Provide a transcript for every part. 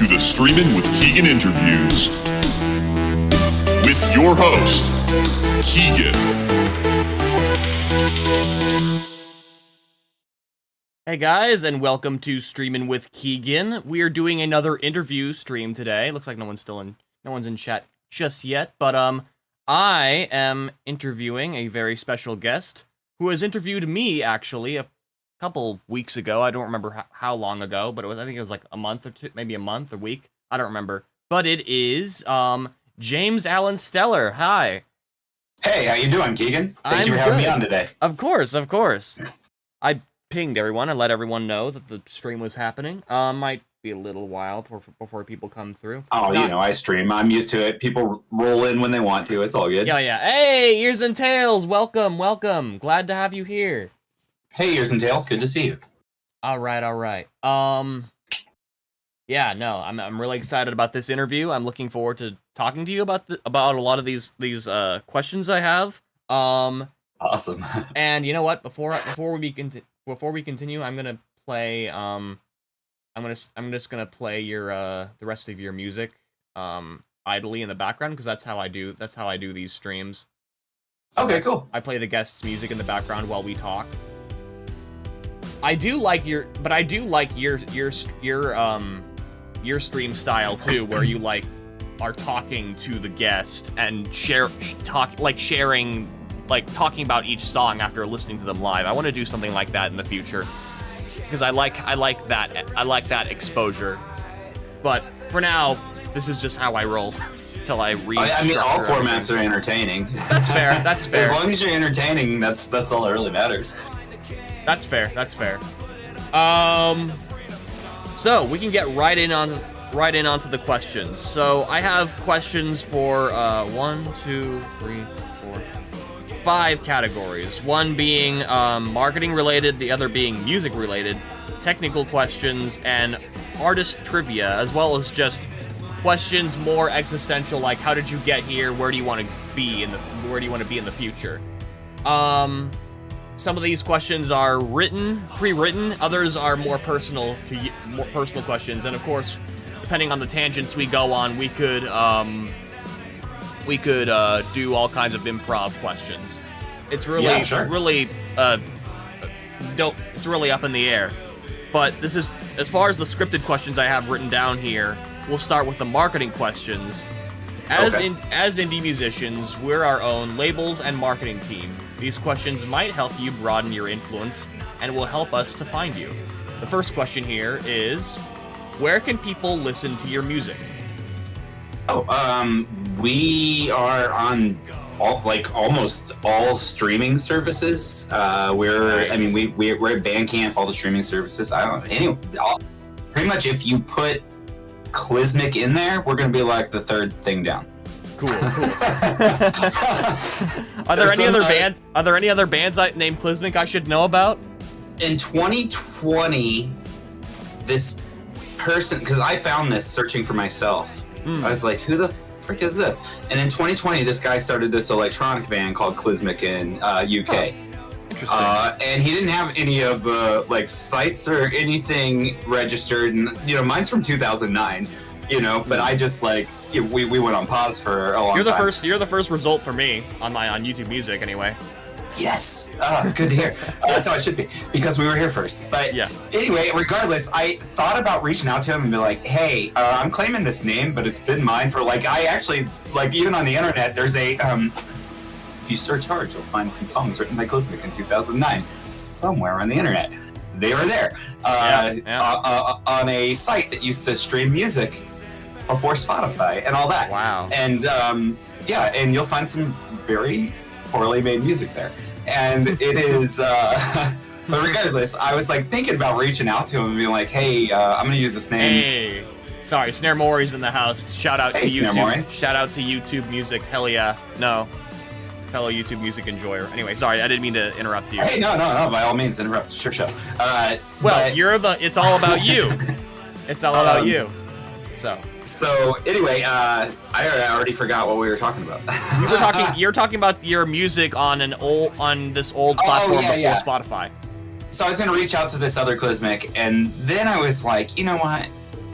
to the Streamin' with Keegan interviews with your host, Keegan. Hey guys, and welcome to Streamin' with Keegan. We are doing another interview stream today. Looks like no one's in chat just yet, but I am interviewing a very special guest who has interviewed me actually a couple weeks ago. I don't remember how long ago, but I think it was like a month or two, maybe a month, a week. I don't remember. But it is James Allan Stellar. Hi. Hey, how you doing, Keegan? Thank you for having me on today. Of course. I pinged everyone and let everyone know that the stream was happening. Might be a little while before people come through. Oh, you know, I stream. I'm used to it. People roll in when they want to. It's all good. Yeah. Hey, Ears and Tails, welcome. Glad to have you here. Hey, Ears and Tails, good to see you. All right. Yeah, no, I'm really excited about this interview. I'm looking forward to talking to you about a lot of these questions I have. Awesome. And you know what? Before we continue, I'm gonna play. I'm just gonna play your the rest of your music idly in the background, because that's how I do these streams. Okay, cool. I play the guests' music in the background while we talk. I do like your stream style too, where you like are talking to the guest and talking about each song after listening to them live. I want to do something like that in the future, because I like that exposure. But for now, this is just how I roll till I read. I mean, all formats are entertaining. That's fair. As long as you're entertaining, that's all that really matters. That's fair. So we can get right in onto the questions. So I have questions for 5 categories. One being marketing related, the other being music related, technical questions, and artist trivia, as well as just questions more existential, like how did you get here? Where do you want to be in the future? Some of these questions are pre-written. Others are more personal questions, and of course, depending on the tangents we go on, we could do all kinds of improv questions. It's really, it's really up in the air. But this is, as far as the scripted questions I have written down here, we'll start with the marketing questions. As indie musicians, we're our own labels and marketing team. These questions might help you broaden your influence and will help us to find you. The first question here is, where can people listen to your music? We are on almost all streaming services. We're at Bandcamp, all the streaming services. Pretty much if you put Clysmic in there, we're gonna be like the third thing down. Cool. Are there any other bands named Clysmic I should know about? In 2020, this person, because I found this searching for myself. I was like, who the frick is this? And in 2020, this guy started this electronic band called Clysmic in UK. Interesting. And he didn't have any of the sites or anything registered. And mine's from 2009. But I just we went on pause for a long time. You're the first result for me on YouTube Music anyway. Yes. Good to hear. That's how it should be, because we were here first. But yeah. Anyway, regardless, I thought about reaching out to him and be like, hey, I'm claiming this name, but it's been mine for I actually, even on the internet, there's a, if you search hard, you'll find some songs written by Clysmic in 2009 somewhere on the internet. They were there on a site that used to stream music before Spotify and all that. Wow. And and you'll find some very poorly made music there. And it is, but regardless, I was thinking about reaching out to him and being like, hey, I'm gonna use this name. Hey, sorry, Snare Mori's in the house. Shout out to YouTube. Mori. Shout out to YouTube Music. Hell yeah. No. Fellow YouTube music enjoyer. Anyway, sorry, I didn't mean to interrupt you. Hey, no, by all means, interrupt. Sure. It's all about you. It's all about you. So anyway, I already forgot what we were talking about. You're talking about your music on this old platform before Spotify. So I was gonna reach out to this other Clysmic, and then I was like, you know what?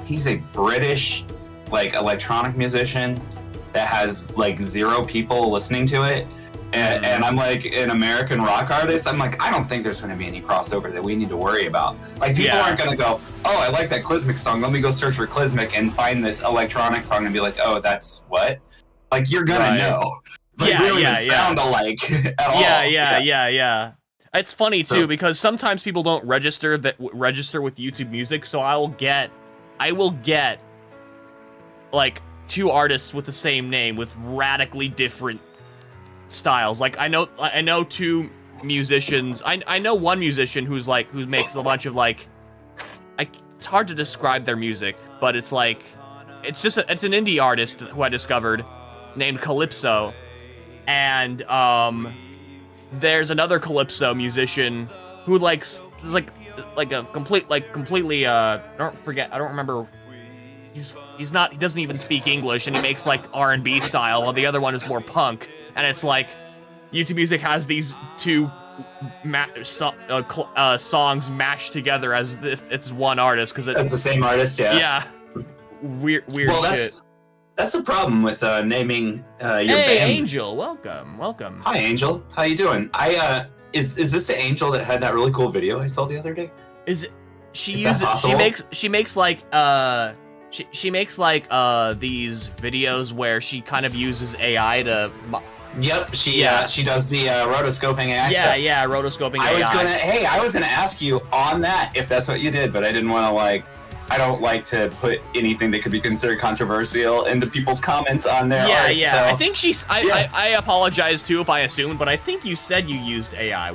he's a British like electronic musician that has like 0 people listening to it. And I'm like an American rock artist. I'm like, I don't think there's going to be any crossover that we need to worry about. Like, people aren't going to go, oh, I like that Clysmic song. Let me go search for Clysmic and find this electronic song and be like, oh, that's what? Like, you're going to know. Like, we don't even sound alike at all. Yeah. It's funny too because sometimes people don't register with YouTube Music, so I will get like 2 artists with the same name with radically different styles. Like I know 2 musicians. I know one musician who makes a bunch of like it's hard to describe their music, but it's like it's an indie artist who I discovered named Calypso, and there's another Calypso musician who likes like a completely I don't remember. He doesn't even speak English, and he makes like R&B style, while the other one is more punk. And it's like YouTube Music has these 2 songs mashed together as if it's one artist because it's the same artist. Yeah. Weird. Well, shit. That's a problem with naming your band. Hey, Angel, welcome. Hi, Angel. How you doing? Is this the Angel that had that really cool video I saw the other day? She makes like she makes like these videos where she kind of uses AI to. Yep, she does the rotoscoping AI stuff. Yeah, rotoscoping AI. I was gonna ask you on that if that's what you did, but I didn't want to I don't like to put anything that could be considered controversial into people's comments on their art. Yeah. So, I think I apologize too if I assumed, but I think you said you used AI,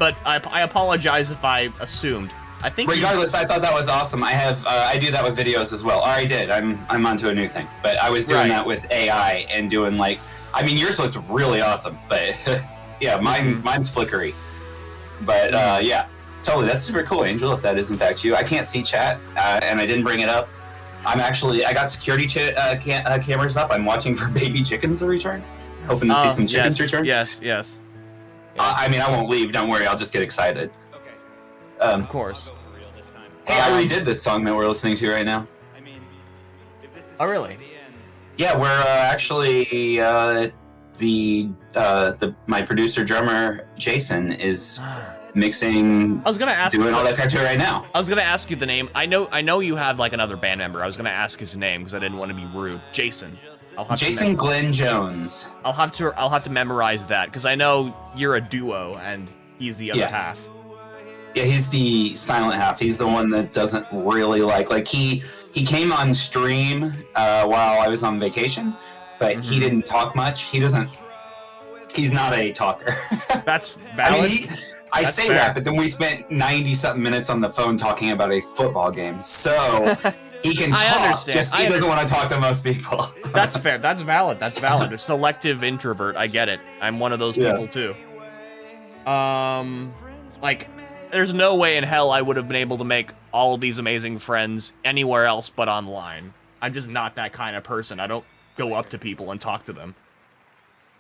but I apologize if I assumed. I think regardless, I thought that was awesome. I do that with videos as well. Or I did. I'm onto a new thing, but I was doing that with AI and doing yours looked really awesome, but yeah, mine's flickery. But yeah, totally. That's super cool, Angel. If that is in fact you, I can't see chat, and I didn't bring it up. I got security cameras up. I'm watching for baby chickens to return, hoping to see some chickens return. Yes. I won't leave. Don't worry. I'll just get excited. Of course. Hey, I redid this song that we're listening to right now. Oh, really? Yeah, we're actually my producer drummer Jason is mixing. Doing all that kind of right now. I was gonna ask you the name. I know you have like another band member. I was gonna ask his name because I didn't want to be rude. Jason. Jason Glenn Jones. I'll have to memorize that because I know you're a duo and he's the other half. Yeah, he's the silent half. He's the one that doesn't really like he came on stream while I was on vacation, but he didn't talk much. He's not a talker. That's valid. I say that, but then we spent 90-something minutes on the phone talking about a football game. So he can talk, he doesn't want to talk to most people. That's fair. That's valid. A selective introvert. I get it. I'm one of those people too. There's no way in hell I would have been able to make all of these amazing friends anywhere else but online. I'm just not that kind of person. I don't go up to people and talk to them.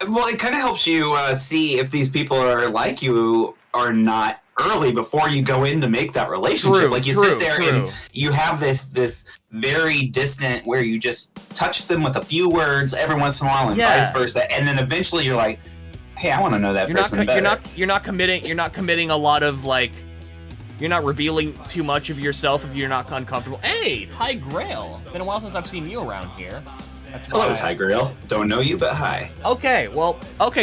Well, it kind of helps you see if these people are like you or not early before you go in to make that relationship. Sit there and you have this very distant where you just touch them with a few words every once in a while and vice versa, and then eventually you're like, hey, I want to know that person better. You're not committing a lot of you're not revealing too much of yourself if you're not uncomfortable. Hey, Ty Grail. Been a while since I've seen you around here. Hello, Ty Grail. Don't know you, but hi. Okay,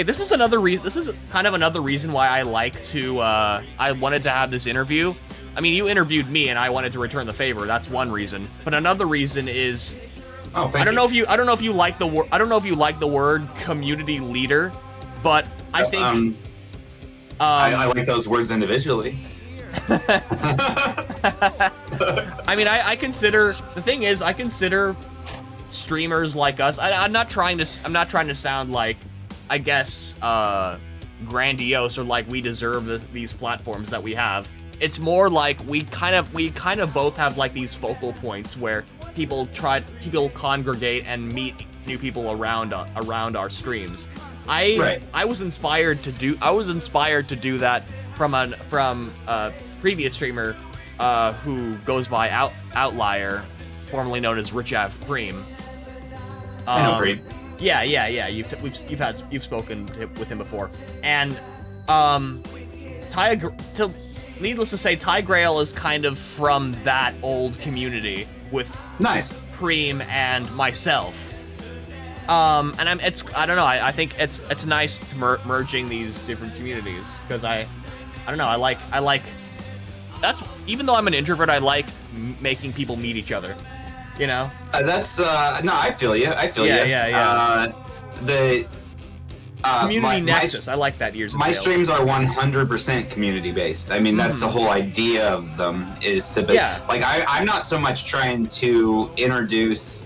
this is another reason. This is kind of another reason why I I wanted to have this interview. I mean, you interviewed me, and I wanted to return the favor. That's one reason. But another reason is, I don't know if you like the word community leader. But I think I like those words individually. I mean, I consider streamers like us. I'm not trying to sound like, I guess, grandiose or like we deserve these platforms that we have. It's more like we kind of both have like these focal points where people congregate and meet new people around our streams. I was inspired to do that from a previous streamer who goes by Outlier, formerly known as Rich Av Preem. I know Preem. Yeah. You've spoken with him before, and needless to say, Ty Grail is kind of from that old community with Nice. Preem and myself. And I don't know. I think it's nice to merging these different communities because I don't know. I like that's even though I'm an introvert, I like making people meet each other. You know. That's no. I feel you. Yeah. The community nexus. I like that. Years. My streams are 100% community based. I mean, that's the whole idea of them is to be like I'm not so much trying to introduce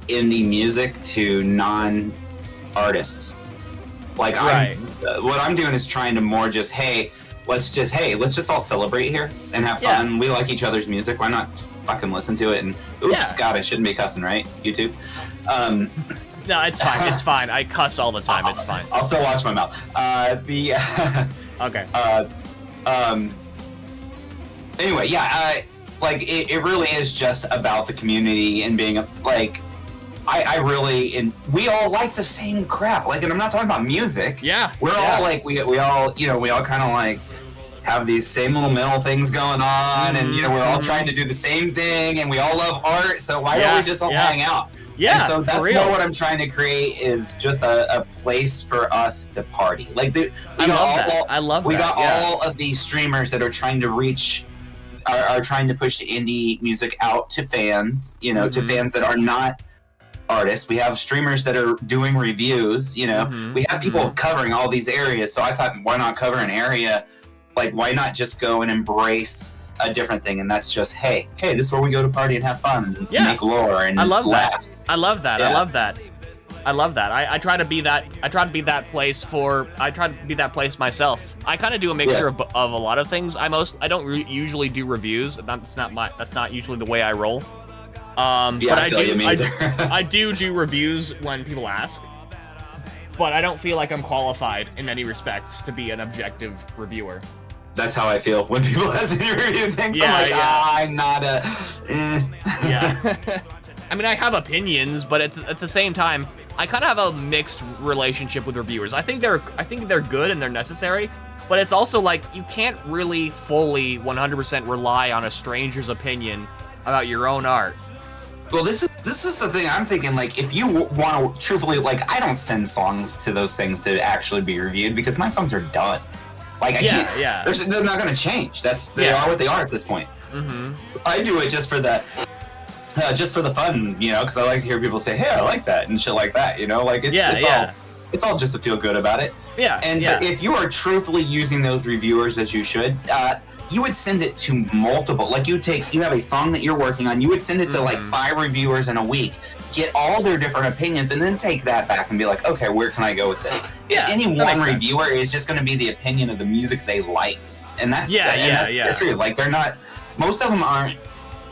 indie music to non-artists. Like what I'm doing is trying to more just let's just all celebrate here and have fun. We like each other's music. Why not just fucking listen to it? And God, I shouldn't be cussing, right? YouTube. No, it's fine. It's fine. I cuss all the time. It's fine. I'll still watch my mouth. Okay. Anyway, like it really is just about the community and being like. We all like the same crap. Like, and I'm not talking about music. Yeah. We're all like, we all kind of like have these same little mental things going on, and we're all trying to do the same thing, and we all love art. So why don't we just all hang out? Yeah. And so that's more what I'm trying to create is just a place for us to party. Like, I love that. We got all of these streamers that are trying to reach. Are trying to push indie music out to fans. To fans that are not artists. We have streamers that are doing reviews, we have people covering all these areas. So I thought, why not cover an area? Like, why not just go and embrace a different thing? And that's just, hey, this is where we go to party and have fun and make lore and laugh. I love that. I try to be that place myself. I kind of do a mixture of a lot of things. I don't usually do reviews. That's not usually the way I roll. But I do reviews when people ask, but I don't feel like I'm qualified in any respects to be an objective reviewer. That's how I feel when people ask me to review things. I'm like, I'm not a. Yeah. I mean, I have opinions, but at the same time, I kind of have a mixed relationship with reviewers. I think they're good and they're necessary, but it's also like you can't really fully 100% rely on a stranger's opinion about your own art. Well, this is the thing I'm thinking, like, if you want to truthfully, like, I don't send songs to those things to actually be reviewed because my songs are done. Like, I can't, they're not going to change. They are what they are at this point. Mm-hmm. I do it just for the fun, because I like to hear people say, hey, I like that, and shit like that, like, it's all just to feel good about it. Yeah. And if you are truthfully using those reviewers as you should, you would send it to multiple. Like, you have a song that you're working on, you would send it to like 5 reviewers in a week, get all their different opinions, and then take that back and be like, okay, where can I go with this? Yeah, and any one reviewer is just going to be the opinion of the music they like, and that's true. Like, they're not. Most of them aren't.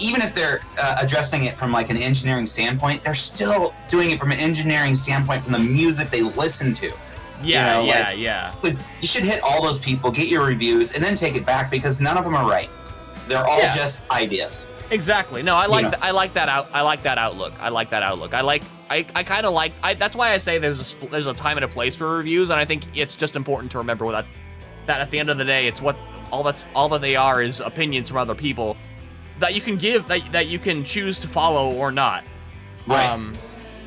Even if they're addressing it from like an engineering standpoint, they're still doing it from an engineering standpoint from the music they listen to. But you should hit all those people, get your reviews, and then take it back because none of them are right. They're all just ideas. Exactly. No, I like that outlook. That's why I say there's a time and a place for reviews, and I think it's just important to remember that at the end of the day, it's all that they are is opinions from other people that you can give, that you can choose to follow or not. Right.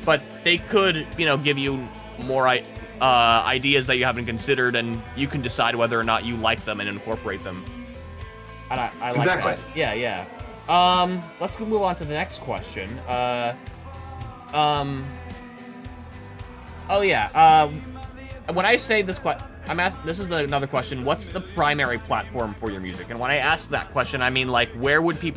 But they could, give you more ideas that you haven't considered, and you can decide whether or not you like them and incorporate them. And I like exactly. that. Yeah. Let's go move on to the next question. When I say this this is another question. What's the primary platform for your music? And when I ask that question, I mean, like, where would you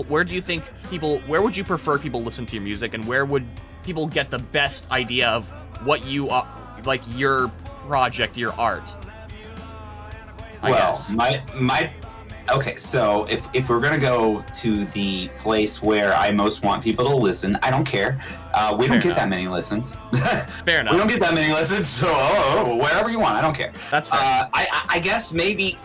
prefer people listen to your music, and where would people get the best idea of what you are, like, your project, your art? I guess. Okay, so if we're gonna go to the place where I most want people to listen, I don't care. We don't get that many listens. Fair enough. We don't get that many listens, so wherever you want, I don't care. That's fair. I guess maybe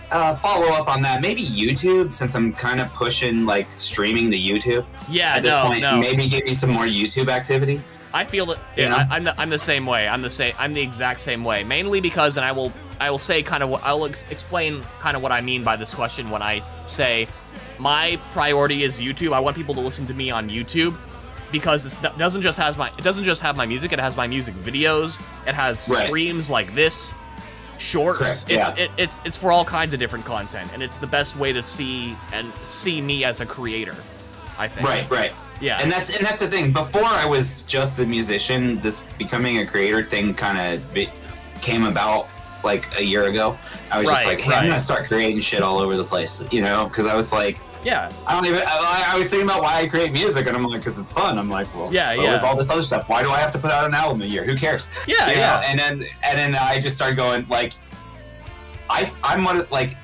follow up on that. Maybe YouTube, since I'm kind of pushing like streaming to YouTube. Yeah, at this point, maybe give me some more YouTube activity. I feel that. Yeah, I'm the same way. I'm the exact same way. Mainly because, and I will say kind of what I'll explain kind of what I mean by this question when I say my priority is YouTube. I want people to listen to me on YouTube because it doesn't just have my music. It has my music videos. It has streams like this, shorts. Correct, It's for all kinds of different content, and it's the best way to see me as a creator, I think. Right. Yeah. And that's the thing. Before I was just a musician, this becoming a creator thing kind of came about like a year ago. I was just like, hey, I'm gonna start creating shit all over the place, because I was like, I was thinking about why I create music, and I'm like, because it's fun. I'm like, well, so is all this other stuff. Why do I have to put out an album a year? Who cares? Yeah. And then I just started going like, I'm one of, like,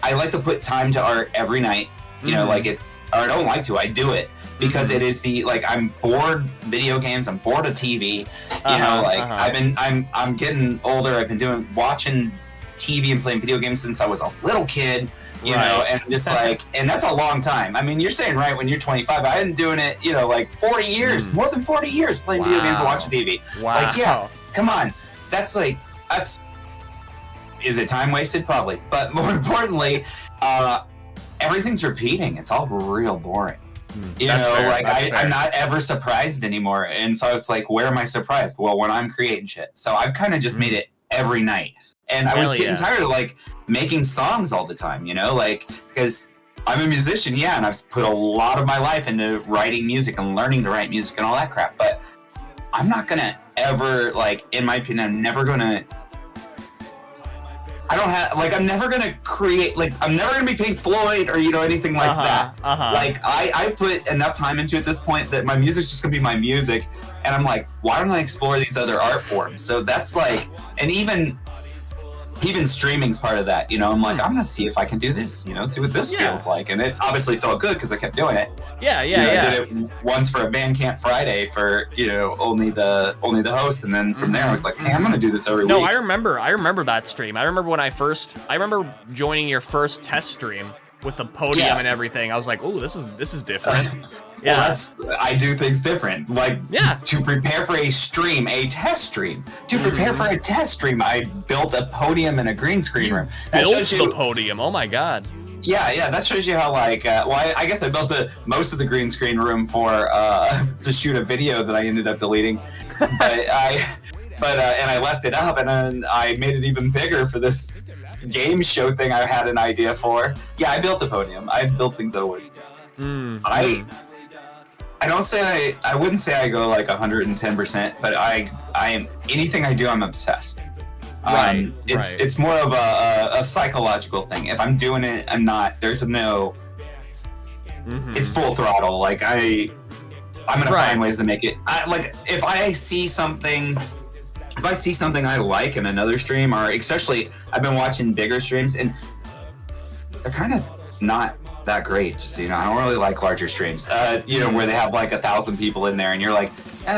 I like to put time to art every night. Like or I don't like to. I do it because it is I'm bored video games. I'm bored of TV. I'm getting older. I've been watching TV and playing video games since I was a little kid. You know, and just and that's a long time. I mean, you're saying right when you're 25. I've been doing it, 40 years, more than 40 years playing video games and watching TV. Wow. Come on. Is it time wasted? Probably. But more importantly, everything's repeating. It's all real boring. I'm not ever surprised anymore. And so I was like, where am I surprised? Well, when I'm creating shit. So I've kind of just made it every night. And I was getting tired of making songs all the time, because I'm a musician, and I've put a lot of my life into writing music and learning to write music and all that crap. But I'm not gonna ever, in my opinion, I'm never gonna create, I'm never gonna be Pink Floyd or, anything like that. I put enough time into it at this point that my music's just gonna be my music. And I'm like, why don't I explore these other art forms? So that's and even streaming's part of that, I'm like, I'm gonna see if I can do this, see what this feels like, and it obviously felt good because I kept doing it. I did it once for a Bandcamp Friday for only the host, and then from there I was like, hey, I'm gonna do this every week. No, I remember that stream. I remember I remember joining your first test stream with the podium and everything. I was like, oh, this is different. Well, I do things different. To prepare for a test stream. To prepare for a test stream, I built a podium in a green screen room. Built the podium. Oh my god. Yeah. That shows you how I guess I built most of the green screen room for to shoot a video that I ended up deleting, and I left it up, and then I made it even bigger for this game show thing I had an idea for. Yeah, I built the podium. I built things that would. I wouldn't say I go 110%, but I am, anything I do, I'm obsessed. It's more of a psychological thing. If I'm doing it, I'm not, it's full throttle. I'm going to find ways to make it, if I see something I like in another stream, or especially I've been watching bigger streams and they're kind of not that great, just I don't really like larger streams, where they have 1,000 people in there, and you're like,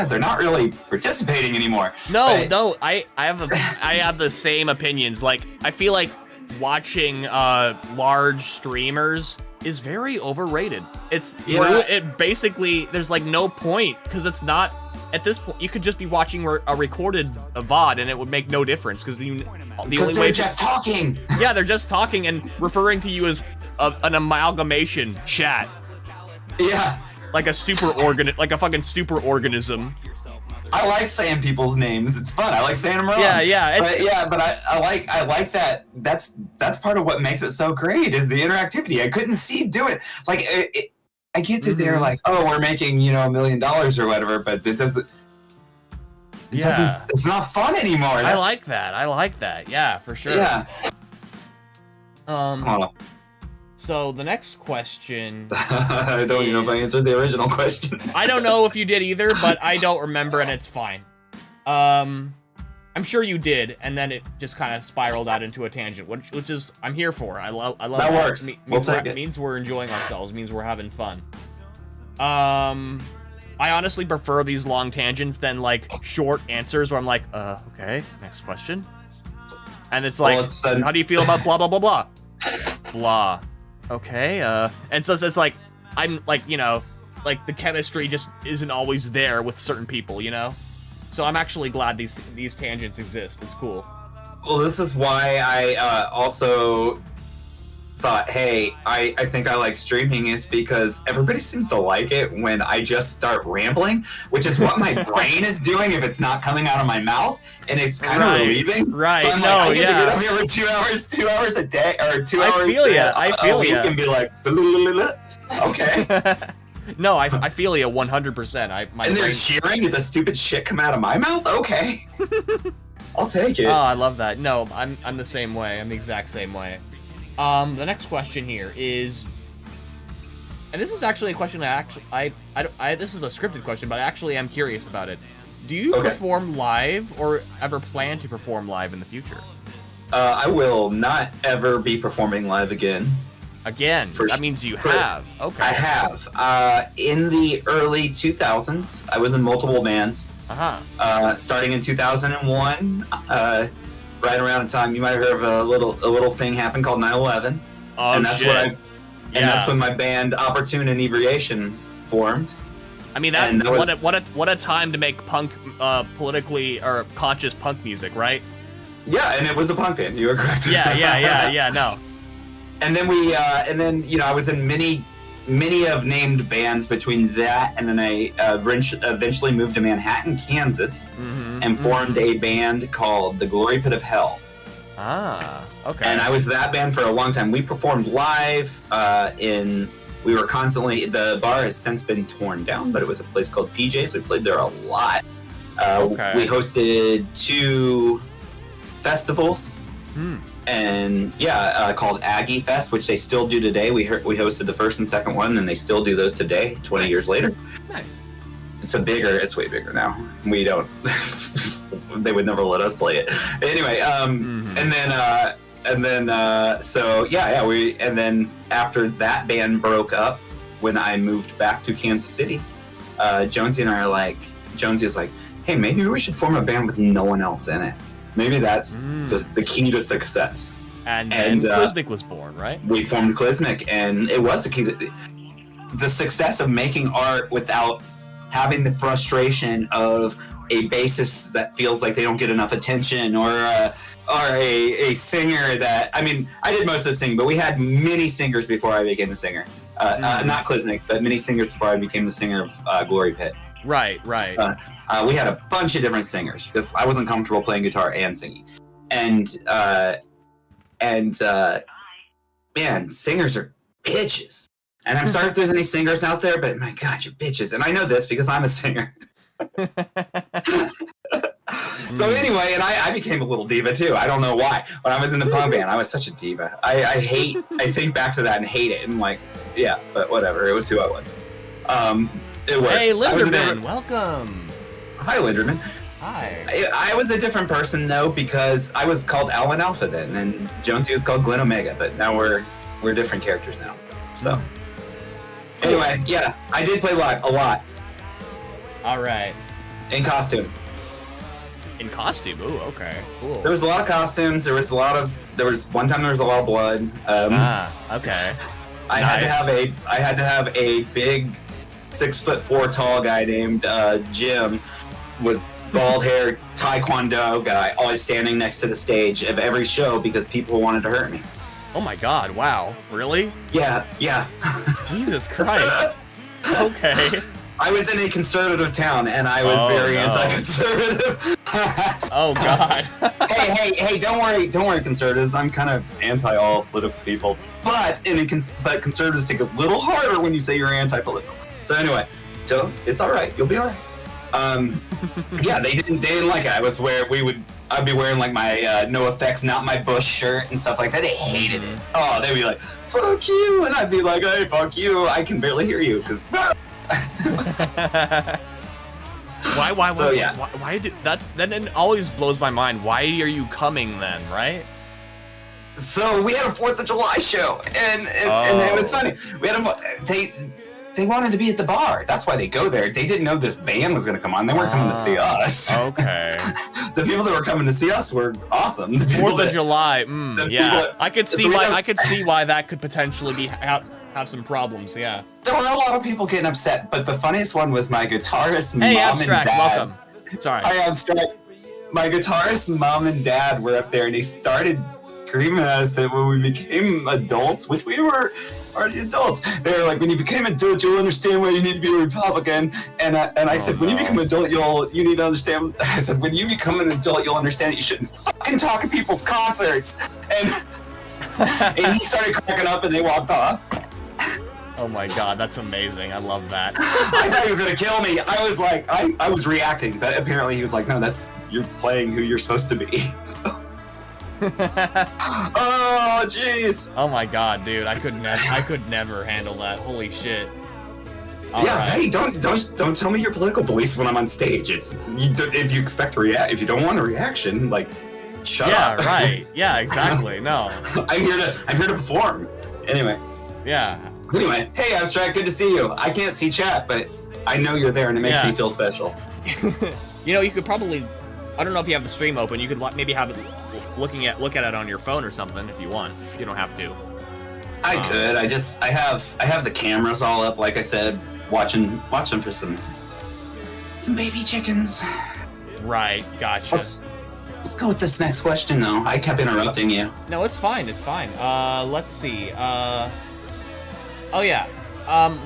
they're not really participating anymore. No, I have the same opinions. I feel like watching large streamers is very overrated. It basically, there's no point, because it's not. At this point, you could just be watching a recorded VOD, and it would make no difference, because the only way they're just talking. Yeah, they're just talking and referring to you as an amalgamation chat. Yeah, like a fucking super organism. I like saying people's names. It's fun. I like saying them wrong. Yeah. But I like that. That's part of what makes it so great is the interactivity. I couldn't do it. I get that they're like, oh, we're making $1 million or whatever, but it doesn't. It's not fun anymore. I like that. Yeah, for sure. Yeah. So the next question. I don't even know if I answered the original question. I don't know if you did either, but I don't remember, and it's fine. I'm sure you did, and then it just kind of spiraled out into a tangent, which is I'm here for. I love that. Works. We'll take it. Means we're enjoying ourselves. Means we're having fun. I honestly prefer these long tangents than short answers where I'm like, okay, next question. And it's like, Well, it's, how do you feel about blah, blah, blah, blah? Blah. Okay, and so it's like, I'm like, you know, like the chemistry just isn't always there with certain people, you know? So I'm actually glad these tangents exist. It's cool. Well, this is why I also thought, hey, I think I like streaming, is because everybody seems to like it when I just start rambling, which is what my brain is doing if it's not coming out of my mouth, and it's kind of relieving. Right. So I'm like, I get to get up here for 2 hours a day, or 2 hours a week, and be like, okay. No, I feel you 100%. And they're cheering at the stupid shit come out of my mouth? Okay. I'll take it. Oh, I love that. No, I'm the same way. I'm the exact same way. The next question here is, and this is actually a question this is a scripted question, but I actually am curious about it. Do you perform live or ever plan to perform live in the future? I will not ever be performing live again. Again? That means you have. Okay. I have. In the early 2000s, I was in multiple bands. Starting in 2001, right around the time you might have heard of a little thing happen called 9/11. Oh, and that's shit. That's when my band Opportune Inebriation formed. I mean, what a time to make punk, politically or conscious punk music, right? Yeah, and it was a punk band. You were correct. Yeah. No. And then I was in many of named bands between that, and then I eventually moved to Manhattan, Kansas, and formed a band called The Glory Pit of Hell. Ah, okay. And I was that band for a long time. We performed live we were constantly, the bar has since been torn down, but it was a place called PJ's. We played there a lot. We hosted 2 festivals. And called Aggie Fest, which they still do today. We hosted the first and second one, and they still do those today, 20 years later. Nice. It's way bigger now. We don't. They would never let us play it. Anyway, and then after that band broke up, when I moved back to Kansas City, Jonesy and I are like, Jonesy is like, hey, maybe we should form a band with no one else in it. Maybe that's the key to success. And Clysmic was born, right? We formed Clysmic, and it was the key to the success of making art without having the frustration of a bassist that feels like they don't get enough attention, or a singer that, I mean, I did most of the singing, but we had many singers before I became the singer. Not Clysmic, but many singers before I became the singer of Glory Pit. Right. We had a bunch of different singers because I wasn't comfortable playing guitar and singing. And man, singers are bitches. And I'm sorry if there's any singers out there, but my God, you're bitches. And I know this because I'm a singer. So anyway, and I became a little diva too. I don't know why. When I was in the punk band, I was such a diva. I think back to that and hate it. And like, yeah, but whatever. It was who I was. It worked. Hey, Linderman, welcome. Hi, Linderman. Hi. I was a different person though, because I was called Allan Alpha then, and Jonesy was called Glenn Omega, but now we're different characters now. So anyway, yeah, I did play live a lot. All right. In costume. In costume? Ooh, okay, cool. There was a lot of costumes. There was one time there was a lot of blood. Okay. I had to have a big 6'4" tall guy named Jim with bald hair, taekwondo guy, always standing next to the stage of every show because people wanted to hurt me. Oh my God! Wow, really? Yeah. Jesus Christ. Okay. I was in a conservative town, and I was very anti-conservative. Oh God. hey! Don't worry, conservatives. I'm kind of anti all political people, but conservatives take it a little harder when you say you're anti-political. So anyway, so it's all right. You'll be all right. Yeah, they didn't like it. I'd be wearing like my NoFX Not My Bush shirt and stuff like that. They hated it. Oh, they'd be like, "Fuck you," and I'd be like, "Hey, fuck you. I can barely hear you because." Why? So, yeah. Why do that? Then it always blows my mind. Why are you coming then, right? So we had a 4th of July show, and it was funny. We had they wanted to be at the bar. That's why they go there. They didn't know this band was going to come on. They weren't coming to see us. Okay. The people that were coming to see us were awesome. The people 4th of July. Yeah, I could see why. reason- I could see why that could potentially be have some problems. Yeah. There were a lot of people getting upset, but the funniest one was my guitarist Hey, mom Abstract, and dad. welcome. Sorry. Hi, Abstract. My guitarist mom and dad were up there, and they started screaming at us that when we became adults, which we were already adults, they were like, when you became adult, you'll understand why you need to be a Republican. And I said, when you become an adult, you need to understand. I said, when you become an adult, you'll understand that you shouldn't fucking talk at people's concerts. And he started cracking up, and they walked off. Oh my god, that's amazing. I love that. I thought he was gonna kill me. I was like, I was reacting, but apparently he was like, no, you're playing who you're supposed to be. So. Oh, jeez. Oh my god, dude, I could never handle that. Holy shit. All yeah, right. hey, don't tell me your political beliefs when I'm on stage. If you expect if you don't want a reaction, like, shut up. Yeah, right. Yeah, exactly. No. I'm here to perform. Anyway. Yeah. Anyway, hey, Abstract, good to see you. I can't see chat, but I know you're there, and it makes me feel special. You know, you could probably, I don't know if you have the stream open. You could maybe have it look at it on your phone or something if you want. You don't have to. I could. I have the cameras all up, like I said, watching for some baby chickens. Right. Gotcha. Let's go with this next question, though. I kept interrupting you. No, it's fine. It's fine. Let's see. Oh yeah.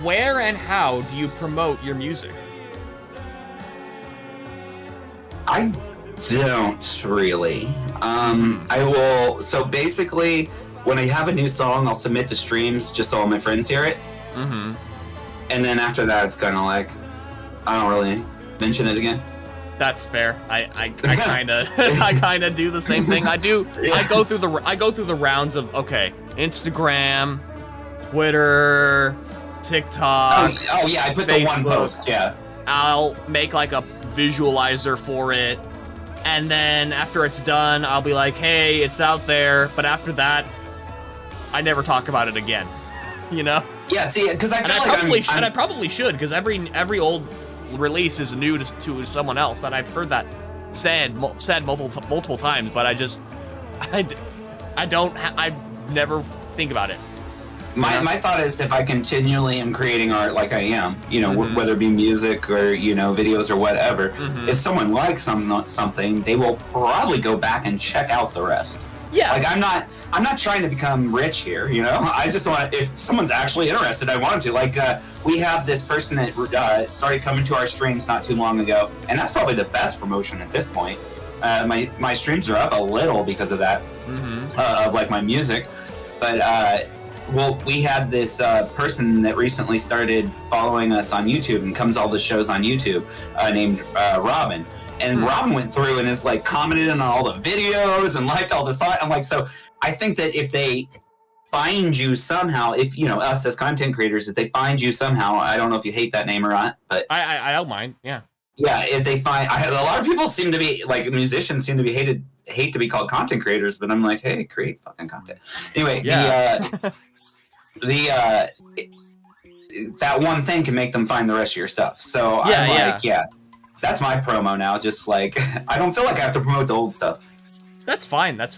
Where and how do you promote your music? I don't really. I will. So basically, when I have a new song, I'll submit to streams just so all my friends hear it. Mm-hmm. And then after that, it's kind of like I don't really mention it again. That's fair. I kind of do the same thing. I do. Yeah. I go through the rounds of Instagram, Twitter, TikTok. Oh yeah, I put Facebook. The one post. Yeah. I'll make like a visualizer for it, and then after it's done, I'll be like, "Hey, it's out there." But after that, I never talk about it again. You know? Yeah. See, because I feel I probably should, because every old release is new to someone else, and I've heard that said multiple times. But I never think about it. My thought is, if I continually am creating art like I am, whether it be music or, videos or whatever, if someone likes something, they will probably go back and check out the rest. Yeah. Like, I'm not trying to become rich here, I just want, if someone's actually interested, I want to. Like, we have this person that started coming to our streams not too long ago, and that's probably the best promotion at this point. My streams are up a little because of that, of like my music, but well, we had this person that recently started following us on YouTube and comes all the shows on YouTube, named Robin. And Robin went through and is like commented on all the videos and liked all the stuff. I'm like, so I think that if they find you somehow, if us as content creators, if they find you somehow, I don't know if you hate that name or not, but I don't mind. Yeah. Yeah, if they find, a lot of people seem to be like musicians seem to be hate to be called content creators, but I'm like, hey, create fucking content. Anyway, yeah. That one thing can make them find the rest of your stuff. So I'm like, that's my promo now. Just like, I don't feel like I have to promote the old stuff. That's fine. That's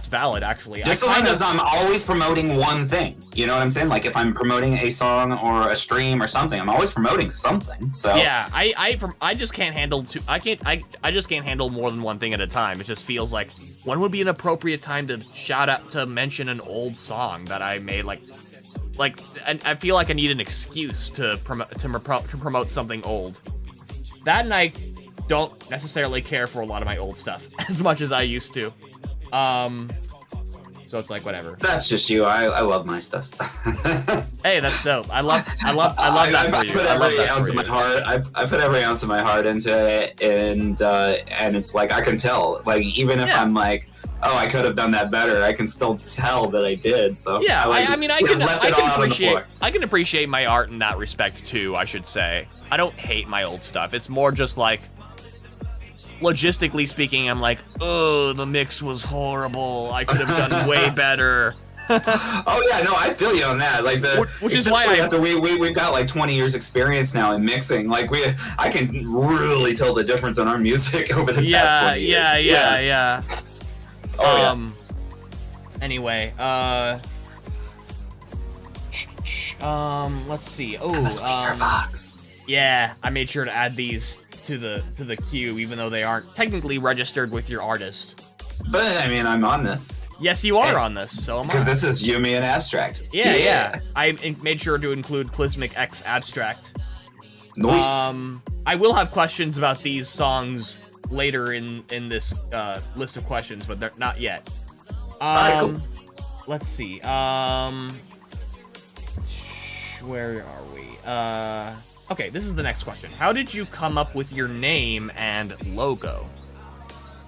valid, actually. Just so long as I'm always promoting one thing. You know what I'm saying? Like, if I'm promoting a song or a stream or something, I'm always promoting something. So yeah, I just can't handle I just can't handle more than one thing at a time. It just feels like, when would be an appropriate time to mention an old song that I made? Like, and I feel like I need an excuse to promote something old. That, and I don't necessarily care for a lot of my old stuff as much as I used to. So it's like, whatever. That's just you. I love my stuff. Hey, that's dope. I love that for you. I put every ounce of my heart into it, and it's like, I can tell. Like, even if I'm like, oh, I could have done that better, I can still tell that I did. So yeah, I can appreciate my art in that respect too, I should say. I don't hate my old stuff. It's more just like, logistically speaking, I'm like, oh, the mix was horrible. I could have done way better. Oh yeah, no, I feel you on that. Like which is why after we've got like 20 years experience now in mixing. Like I can really tell the difference in our music over the past 20 years. Yeah. Oh yeah. Anyway, let's see. Box. Yeah, I made sure to add these to the queue, even though they aren't technically registered with your artist. But I mean, I'm on this. Yes, you are on this, so am I. Because this is Yumi and Abstract. Yeah. I made sure to include Clysmic X Abstract. Nice. I will have questions about these songs later in this list of questions, but they're not yet. Alright, cool. Let's see. Where are we? Okay, this is the next question. How did you come up with your name and logo?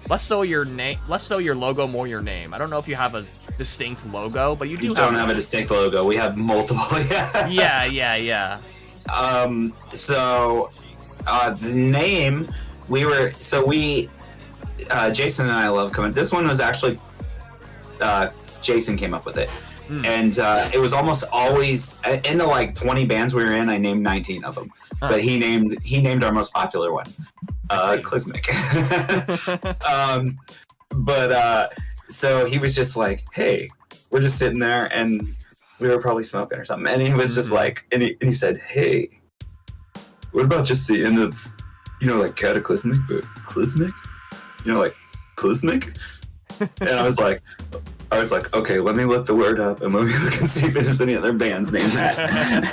Less so your logo, more your name. I don't know if you have a distinct logo, but you do. We don't have a distinct logo. We have multiple. Yeah. So, the name Jason and I love coming. This one was actually Jason came up with it. And it was almost always in the like 20 bands we were in. I named 19 of them, but he named our most popular one, Clysmic. So he was just like, "Hey, we're just sitting there, and we were probably smoking or something." And he was just like, and he said, "Hey, what about just the end of, like cataclysmic, but Clysmic? Like Clysmic?" And I was like, okay, let me look the word up and let me look and see if there's any other bands named that.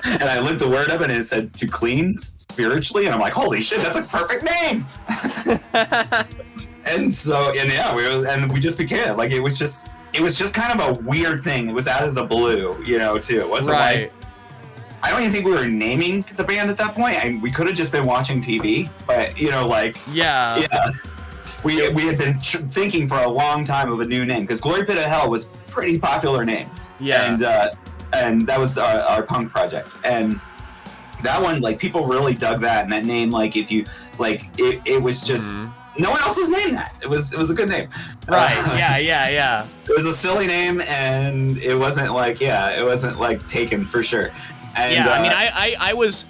And I looked the word up and it said to clean spiritually, and I'm like, holy shit, that's a perfect name. we just became it. Like it was just kind of a weird thing. It was out of the blue, too. It wasn't like, I don't even think we were naming the band at that point. We could have just been watching TV, but yeah. We had been thinking for a long time of a new name because Glory Pit of Hell was a pretty popular name. Yeah. And that was our punk project. And that one, like, people really dug that. And that name, like, if you, like, it was just, no one else was named that. It was a good name. Right. Yeah. It was a silly name, and it wasn't like taken for sure. And, yeah, I mean, I was,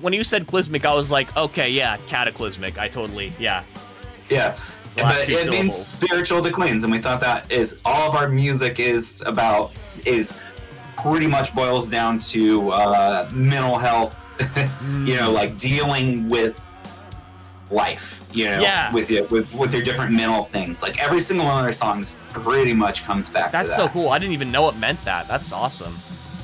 when you said Clysmic, I was like, okay, yeah, cataclysmic. I totally, yeah. Yeah, but it means spiritual declines, and we thought that is all of our music is pretty much boils down to mental health, like dealing with life, with your different mental things. Like every single one of our songs pretty much comes back to that. That's so cool. I didn't even know it meant that. That's awesome.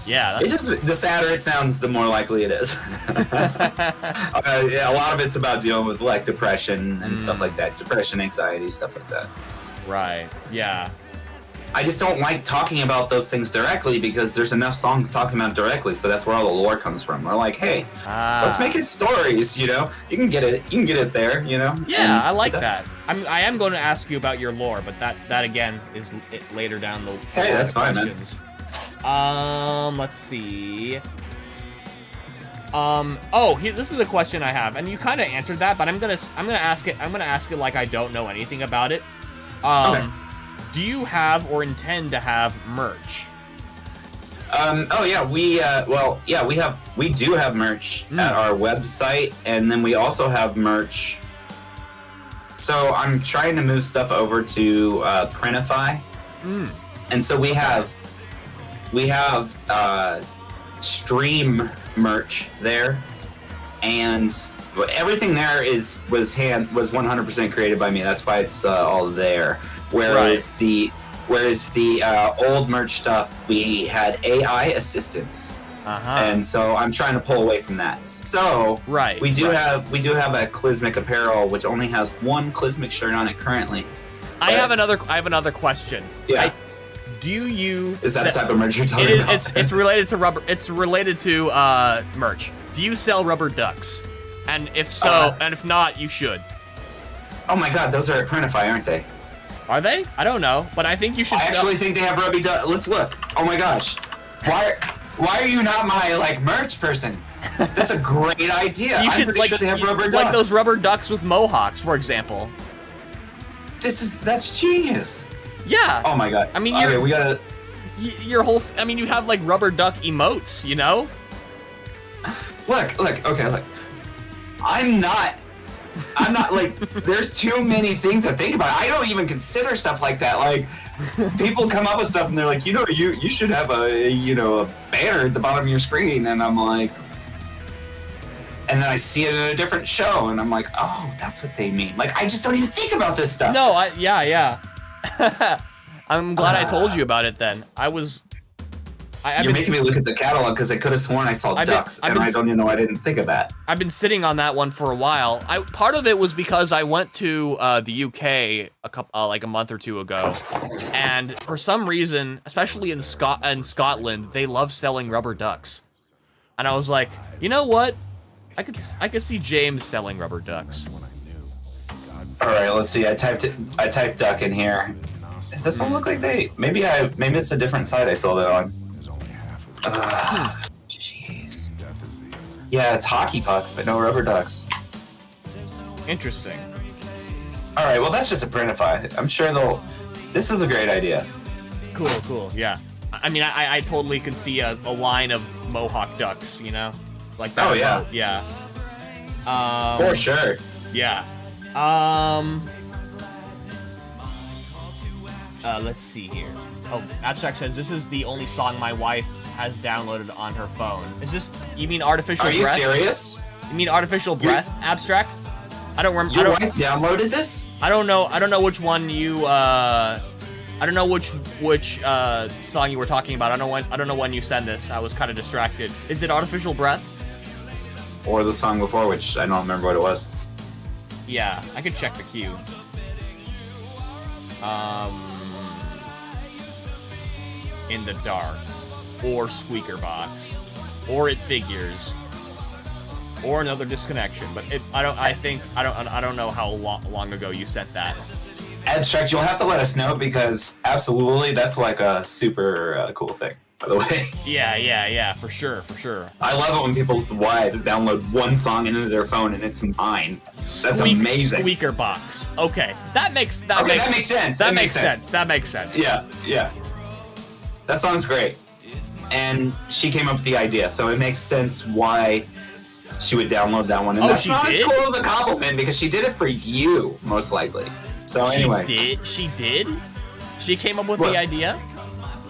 Yeah, it's just the sadder it sounds, the more likely it is. A lot of it's about dealing with like depression and stuff like that, depression, anxiety, stuff like that. Right. Yeah. I just don't like talking about those things directly because there's enough songs talking about it directly, so that's where all the lore comes from. We're like, hey, let's make it stories. You can get it there. Yeah, and I like that. I am going to ask you about your lore, but that again is later down the. Hey, that's fine, man. Let's see. This is a question I have, and you kind of answered that, but I'm gonna ask it like I don't know anything about it. Okay. Do you have or intend to have merch? We do have merch at our website, and then we also have merch. So I'm trying to move stuff over to Printify, and so we have stream merch there, and everything there was 100% created by me. That's why it's all there. Whereas the old merch stuff, we had AI assistance, and so I'm trying to pull away from that. So we do have a Clysmic apparel, which only has one Clysmic shirt on it currently. I have another question. Yeah. Is that the type of merch you're talking about? It's related to rubber. It's related to merch. Do you sell rubber ducks? And if so, and if not, you should. Oh my God, those are at Printify, aren't they? Are they? I don't know, but I think you should. I actually think they have rubber ducks. Let's look. Oh my gosh, why are you not my merch person? That's a great idea. I'm pretty sure they have rubber ducks. Like those rubber ducks with mohawks, for example. That's genius. Yeah. Oh my God. I mean, we gotta. your whole. I mean, you have like rubber duck emotes, you know. Look. Okay, look. I'm not like. There's too many things to think about. I don't even consider stuff like that. Like, people come up with stuff and they're like, you should have a banner at the bottom of your screen, and I'm like. And then I see it in a different show, and I'm like, oh, that's what they mean. Like, I just don't even think about this stuff. No, yeah. I'm glad I told you about it then. You're making me look at the catalog because I could have sworn I saw ducks, and I don't even know I didn't think of that. I've been sitting on that one for a while. Part of it was because I went to the UK like a month or two ago, and for some reason, especially in Scotland, they love selling rubber ducks, and I was like, you know what? I could see James selling rubber ducks. All right, let's see. I typed duck in here. It doesn't look like they. Maybe it's a different site I sold it on. Jeez. Yeah, it's hockey pucks, but no rubber ducks. Interesting. All right, well that's just a printify. I'm sure they'll. This is a great idea. Cool. Yeah. I mean, I totally can see a line of Mohawk ducks, you know, like that. Oh yeah. Yeah. For sure. Yeah. Let's see here. Oh, Abstract says this is the only song my wife has downloaded on her phone. Is this? You mean Artificial Breath? Are you serious? You mean Artificial Breath, Abstract? I don't remember. Your wife downloaded this? I don't know which one you. I don't know which song you were talking about. I don't know when you sent this. I was kind of distracted. Is it Artificial Breath? Or the song before, which I don't remember what it was. Yeah, I could check the queue. In the Dark, or Squeaker Box, or It Figures, or Another Disconnection. But I don't know how long ago you sent that. Abstract, you'll have to let us know because absolutely that's like a super cool thing. By the way. Yeah, for sure. I love it when people's wives download one song into their phone and it's mine. That's amazing. Squeaker Box. Okay, that makes sense. That makes sense. Yeah. That song's great. And she came up with the idea, so it makes sense why she would download that one. And that's not as cool as a compliment because she did it for you, most likely. So anyway. She did? She came up with the idea?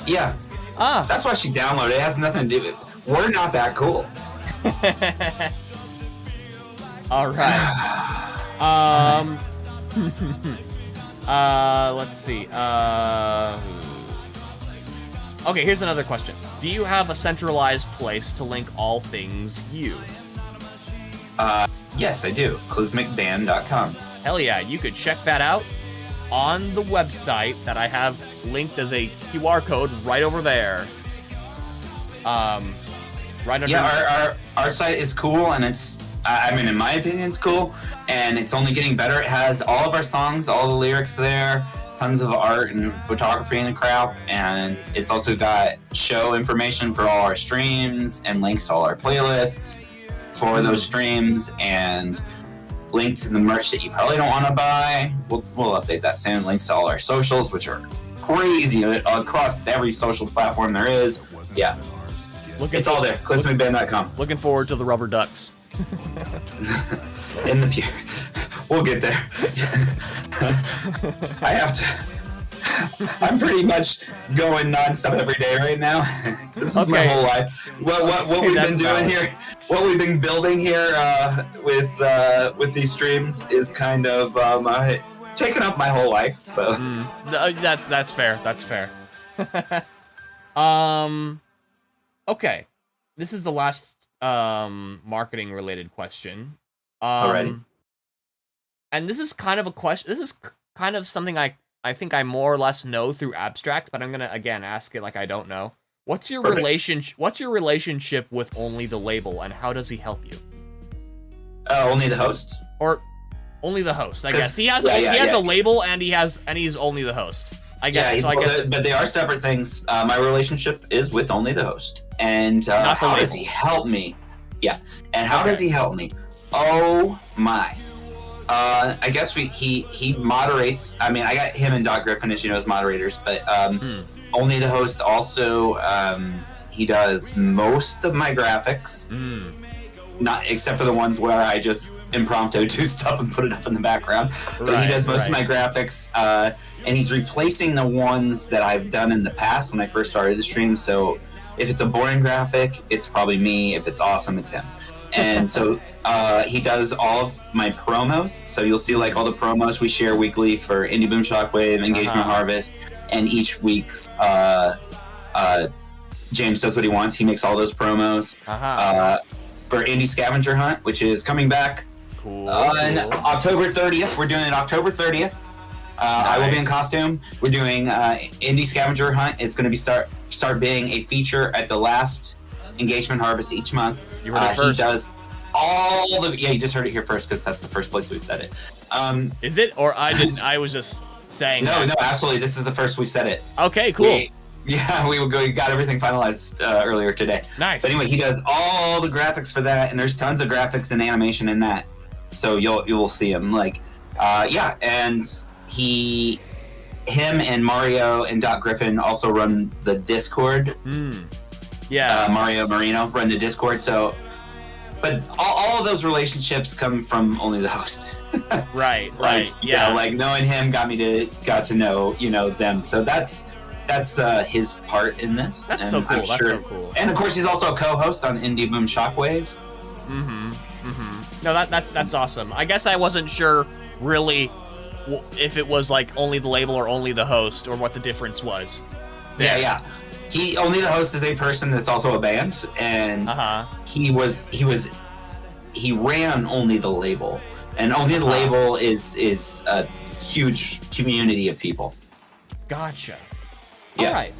Yeah. Ah. That's why she downloaded it. It has nothing to do with it. We're not that cool. All right. Let's see. Okay, here's another question. Do you have a centralized place to link all things you? Yes, I do. Clysmicband.com. Hell yeah, you could check that out on the website that I have linked as a QR code right over there. Right under. Yeah, our site is cool, and it's. I mean, in my opinion, it's cool, and it's only getting better. It has all of our songs, all the lyrics there, tons of art and photography and crap, and it's also got show information for all our streams and links to all our playlists for those streams, and links to the merch that you probably don't want to buy. We'll update that soon. Links to all our socials, which are crazy across every social platform there is. Yeah. It's all there. Clysmicband.com. Looking forward to the rubber ducks. In the future. We'll get there. I have to. I'm pretty much going nonstop every day right now. This is my whole life. What we've been doing here, what we've been building here with these streams is kind of taken up my whole life. So that's fair. That's fair. Okay, this is the last marketing related question. Alrighty. And this is kind of a question. This is kind of something I think I more or less know through Abstract, but I'm gonna again ask it like I don't know. What's your relationship with Only the Label, and how does he help you? Only the host, or Only the host? I guess he has a label, and he's Only the host. I guess. But they are separate things. My relationship is with Only the host, and how does he help me? Yeah, and how does he help me? Oh my. I guess he moderates. I mean, I got him and Doc Griffin, as you know, as moderators, but Only the Host also, he does most of my graphics. Not except for the ones where I just impromptu do stuff and put it up in the background. But he does most of my graphics, and he's replacing the ones that I've done in the past when I first started the stream. So if it's a boring graphic, it's probably me. If it's awesome, it's him. And so he does all of my promos. So you'll see like all the promos we share weekly for Indie Boom Shockwave, Engagement Harvest, and each week's James Does What He Wants. He makes all those promos. For Indie Scavenger Hunt, which is coming back on October 30th. We're doing it October 30th. I will be in costume. We're doing Indie Scavenger Hunt. It's going to be start being a feature at the last Engagement Harvest each month. You heard it first. He does all the... Yeah, you just heard it here first because that's the first place we've said it. Is it? Or I didn't... I was just saying No, absolutely. This is the first we said it. Okay, cool. We got everything finalized earlier today. Nice. But anyway, he does all the graphics for that, and there's tons of graphics and animation in that. So you'll see him and him and Mario and Doc Griffin also run the Discord. Mario Marino run the Discord. So, but all of those relationships come from Only the Host. Right. Like knowing him got to know them. So that's his part in this. That's so cool. So cool. And of course, he's also a co-host on Indie Boom Shockwave. No, that's awesome. I guess I wasn't sure really if it was like only the label or only the host or what the difference was. Yeah. Only the Host is a person that's also a band, and he ran Only the Label, and Only the Label is a huge community of people. Gotcha. Yeah. All right.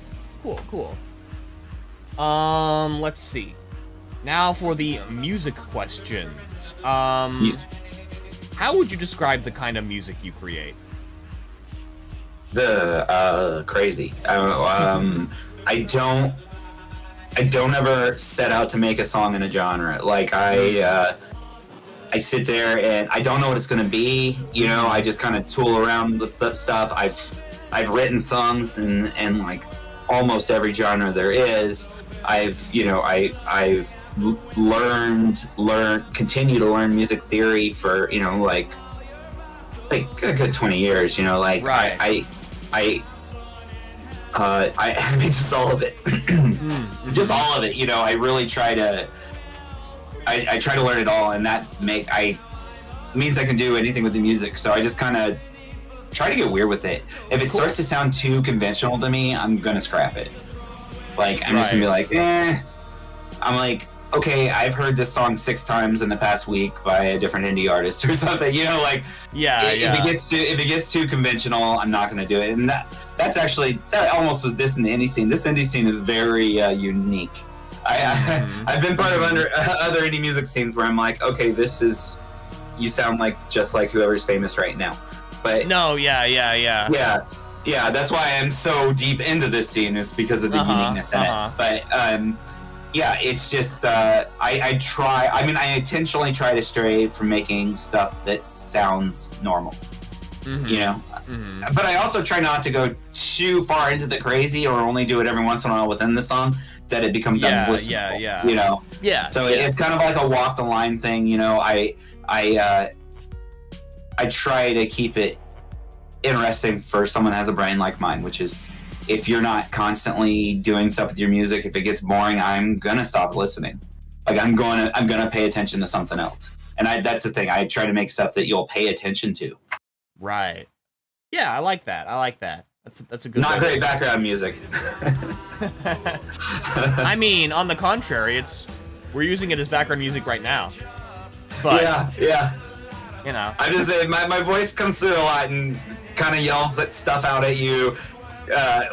Cool. Let's see. Now for the music questions. Music. How would you describe the kind of music you create? Crazy. I don't ever set out to make a song in a genre. Like I sit there and I don't know what it's gonna be. I just kind of tool around with stuff. I've written songs in like almost every genre there is. I've continue to learn music theory for like a good 20 years. Right. I mean, just all of it. Just all of it. I really try to. I try to learn it all, and that means I can do anything with the music. So I just kind of try to get weird with it. If it starts to sound too conventional to me, I'm gonna scrap it. Like I'm just gonna be like, I'm like, okay, I've heard this song 6 times in the past week by a different indie artist or something. If it gets too conventional, I'm not gonna do it. And that almost was this in the indie scene. This indie scene is very unique. I've been part of other indie music scenes where I'm like, okay, you sound like just like whoever's famous right now. But no, yeah. That's why I'm so deep into this scene, is because of the uniqueness in it. But it's just I try. I mean, I intentionally try to stray from making stuff that sounds normal. But I also try not to go too far into the crazy, or only do it every once in a while within the song that it becomes unlistenable. So it's kind of like a walk the line thing. I try to keep it interesting for someone that has a brain like mine, which is, if you're not constantly doing stuff with your music, if it gets boring, I'm gonna stop listening. Like I'm gonna pay attention to something else. And that's the thing. I try to make stuff that you'll pay attention to. Right. Yeah, I like that. That's a good. Not great background music. I mean, on the contrary, we're using it as background music right now. But yeah. I just say my voice comes through a lot and kind of yells at stuff out at you.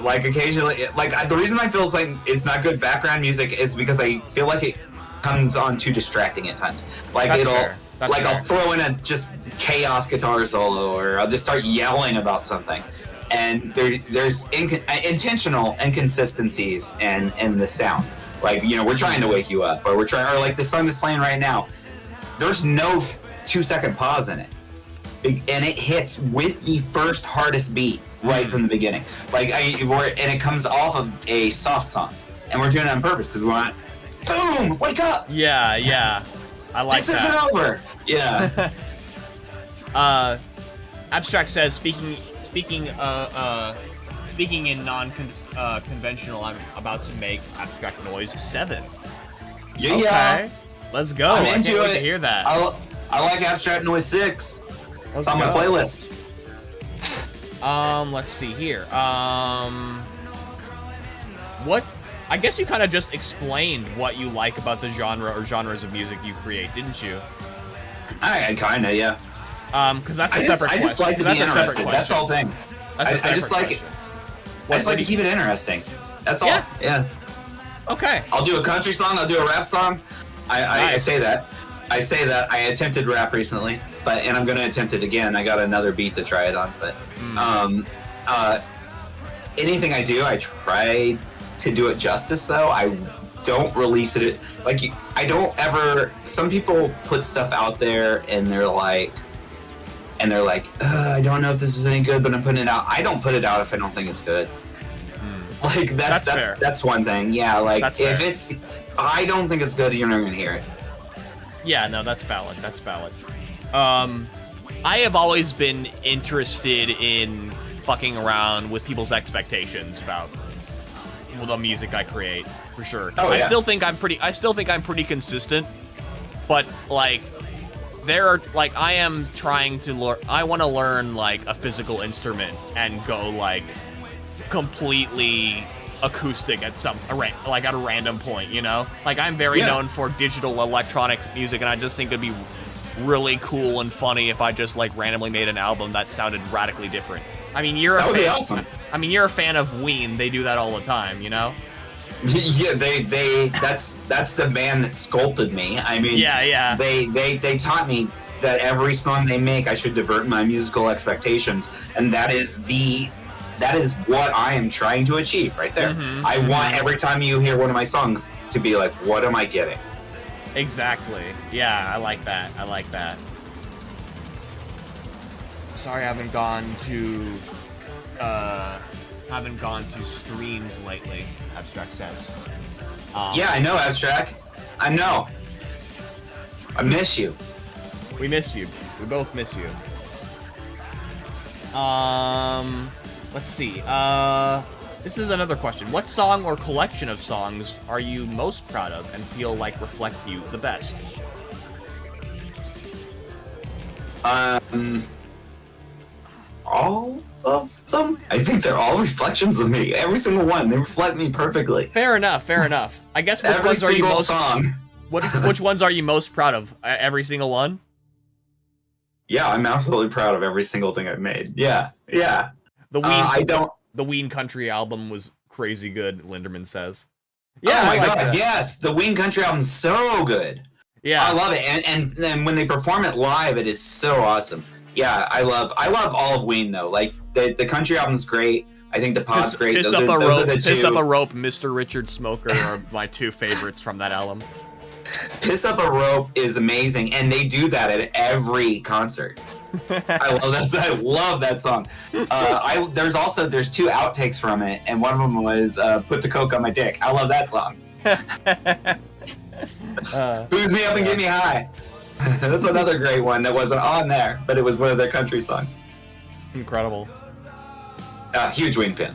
Like occasionally, the reason I feel like it's not good background music is because I feel like it comes on too distracting at times. Like I'll throw in a just chaos guitar solo, or I'll just start yelling about something, and there's intentional inconsistencies in the sound. Like we're trying to wake you up, or like the song that's playing right now. There's no 2-second pause in it, and it hits with the first hardest beat right from the beginning. Like and it comes off of a soft song, and we're doing it on purpose because we want, boom, wake up. Yeah. I like this that. Isn't over. Yeah. Abstract says, speaking in non-conventional, I'm about to make Abstract Noise 7. Yeah. Okay. Let's go. I'm I into can't wait it. to hear that. I like Abstract Noise 6. It's on my playlist. Let's see here. What? I guess you kind of just explained what you like about the genre or genres of music you create, didn't you? I kinda, yeah. Because that's a separate question. I just like to be interested. That's the whole thing. I just like it. I just like to keep it interesting. That's all. Yeah. Okay. I'll do a country song. I'll do a rap song. I say that. I attempted rap recently, and I'm gonna attempt it again. I got another beat to try it on, but anything I do, I try to do it justice. Though I don't release it like I don't ever. Some people put stuff out there and they're like, I don't know if this is any good, but I'm putting it out. I don't put it out if I don't think it's good. Like that's one thing. Yeah, like if I don't think it's good, you're not gonna hear it. Yeah, no, that's valid. I have always been interested in fucking around with people's expectations about the music I create, for sure. Oh, yeah. I still think I'm pretty consistent, but like I am trying to learn. I want to learn like a physical instrument and go like completely acoustic at at a random point, you know? Like I'm very known for digital electronic music, and I just think it'd be really cool and funny if I just like randomly made an album that sounded radically different. I mean, that would be awesome. I mean, you're a fan of Ween. They do that all the time, you know? Yeah, that's the band that sculpted me. I mean, yeah. They taught me that every song they make, I should divert my musical expectations, and that is what I am trying to achieve right there. I want every time you hear one of my songs to be like, what am I getting? Exactly. Yeah, I like that. Sorry, I haven't gone to streams lately, Abstract says. Yeah, I know, Abstract. I know. I miss you. We missed you. We both miss you. Let's see. This is another question. What song or collection of songs are you most proud of and feel like reflect you the best? All of them? I think they're all reflections of me. Every single one. They reflect me perfectly. Fair enough. I guess which ones are you most proud of? Every single one? Yeah, I'm absolutely proud of every single thing I've made. Yeah. The Ween Country album was crazy good, Linderman says. Yeah, oh my god, yes. The Ween Country album's so good. Yeah. I love it. And when they perform it live, it is so awesome. Yeah, I love all of Ween though. Like the country album's great. I think the pod's great. Piss Up a Rope, Mr. Richard Smoker are my two favorites from that album. Piss Up a Rope is amazing, and they do that at every concert. I love that song. There's two outtakes from it, and one of them was "Put the Coke on My Dick." I love that song. Booze me up and get me high. That's another great one that wasn't on there, but it was one of their country songs. Incredible. Huge Ween fan.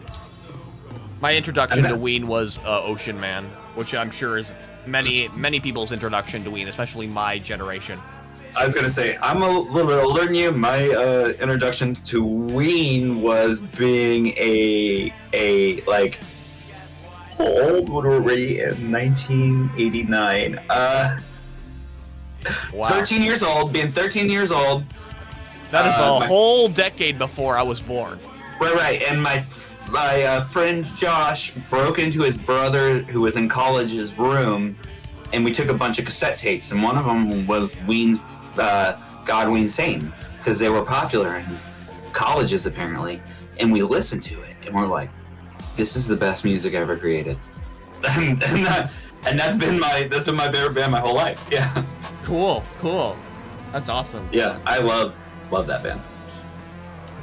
My introduction to Ween was Ocean Man, which I'm sure is many people's introduction to Ween, especially my generation. I was gonna say, I'm a little bit older than you. My introduction to Ween was being a like, how old were we in 1989? Wow. 13 years old, being 13 years old. That is a whole decade before I was born. Right. And my friend Josh broke into his brother, who was in college's room, and we took a bunch of cassette tapes, and one of them was Ween's God Ween Satan, because they were popular in colleges apparently, and we listened to it, and we're like, this is the best music ever created. and that's been my favorite band my whole life. Yeah. Cool. That's awesome. Yeah, I love that band.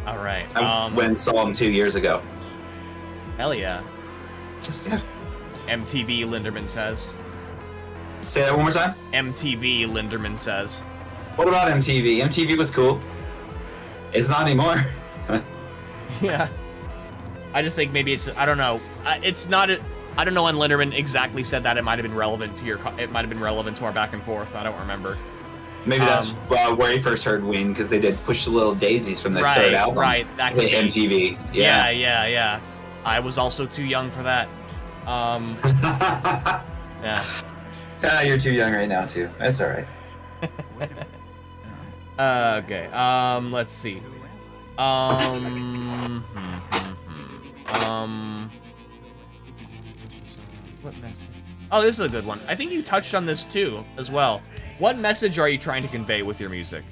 All right. I went and saw him 2 years ago. Hell yeah. Just yeah. MTV Linderman says. Say that one more time. MTV Linderman says. What about MTV? MTV was cool. It's not anymore. Yeah. I just think maybe it's, I don't know. It's not, I don't know when Linderman exactly said that. It might have been relevant to it might have been relevant to our back and forth. I don't remember. Maybe that's where he first heard Ween, because they did Push the Little Daisies from the third album. Right, that could hit be. MTV. Yeah. Yeah. I was also too young for that. Yeah. You're too young right now, too. That's all right. Okay. Let's see. What message? Oh, this is a good one. I think you touched on this too, as well. What message are you trying to convey with your music?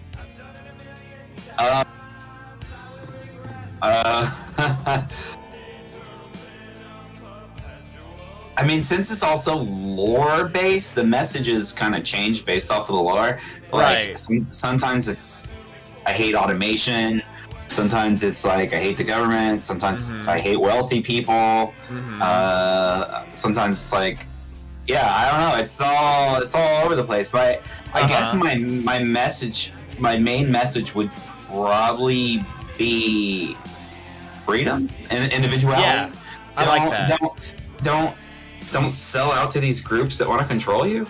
I mean, since it's also lore-based, the messages kind of change based off of the lore. Like, sometimes it's, I hate automation. Sometimes it's like, I hate the government. Sometimes it's, I hate wealthy people. Sometimes it's like, yeah, I don't know. It's all over the place. But I guess my message, my main message would probably be freedom and individuality. Yeah, I like that. Don't sell out to these groups that want to control you.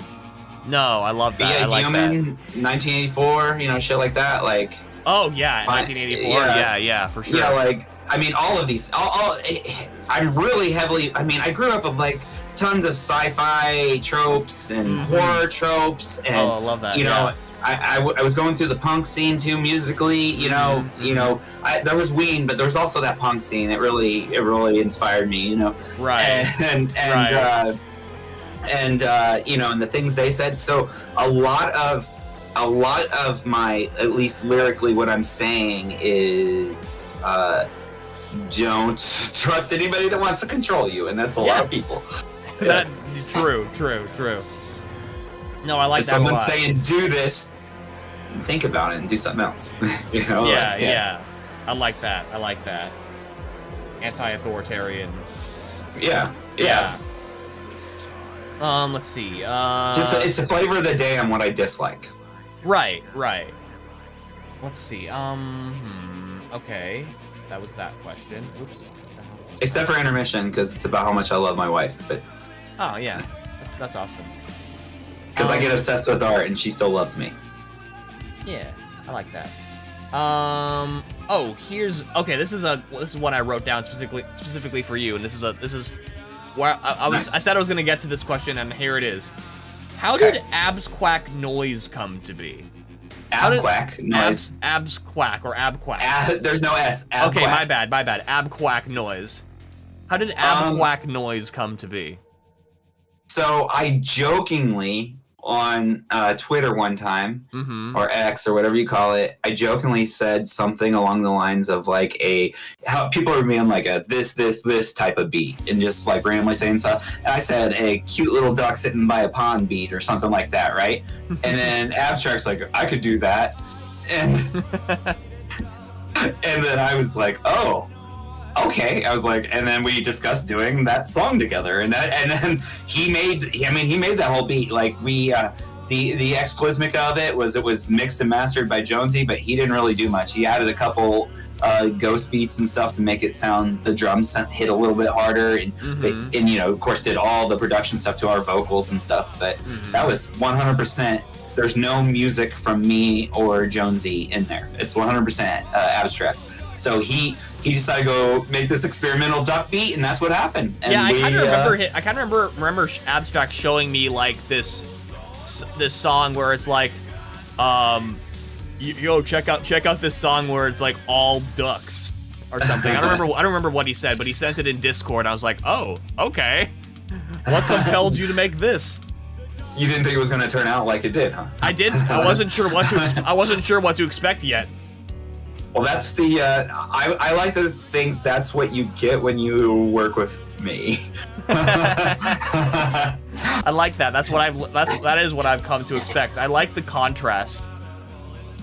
No, I love that. Be a human. 1984, shit like that. Like. Oh yeah, 1984. Yeah, for sure. Yeah, like, I mean, all of these. I'm really heavily. I mean, I grew up with like tons of sci-fi tropes and horror tropes, and I love that. I was going through the punk scene too musically. There was Ween, but there was also that punk scene. It really inspired me. Right. And the things they said. So a lot of my, at least lyrically, what I'm saying is, don't trust anybody that wants to control you, and that's a lot of people. That true. No, I like that a lot. Someone saying do this, think about it and do something else. Yeah. I like that. Anti-authoritarian. Yeah. Let's see. It's a flavor of the day on what I dislike. Right. Let's see. Okay. That was that question. Oops. Except for intermission, because it's about how much I love my wife. But. Oh yeah, that's awesome. Because I get obsessed with art and she still loves me. Yeah, I like that. This is one I wrote down specifically for you, and this is where I said I was gonna get to this question, and here it is. How did Abs Quack Noise come to be? Quack Noise. Abs Quack or Ab Quack. There's no S. Okay, my bad. Ab Quack Noise. How did Ab Quack Noise come to be? So I jokingly on Twitter one time, or X or whatever you call it, I jokingly said something along the lines of like how people are being like a this type of beat, and just like randomly saying stuff. And I said a cute little duck sitting by a pond beat or something like that, right? And then Abstract's like, I could do that, and and then I was like, oh. Okay, I was like, and then we discussed doing that song together, and then he made that whole beat. Like the Clysmic of it was mixed and mastered by Jonesy, but he didn't really do much. He added a couple ghost beats and stuff to make it sound, the drums hit a little bit harder, and of course did all the production stuff to our vocals and stuff. But that was 100%. There's no music from me or Jonesy in there. It's 100% Abstract. So he decided to go make this experimental duck beat, and that's what happened. And I kind of remember Abstract showing me like this song where it's like, check out this song where it's like all ducks or something. I don't remember what he said, but he sent it in Discord. I was like, oh, okay. What compelled you to make this? You didn't think it was going to turn out like it did, huh? I didn't. I wasn't sure what to expect yet. Well, that's the. I like to think that's what you get when you work with me. I like that. That is what I've come to expect. I like the contrast.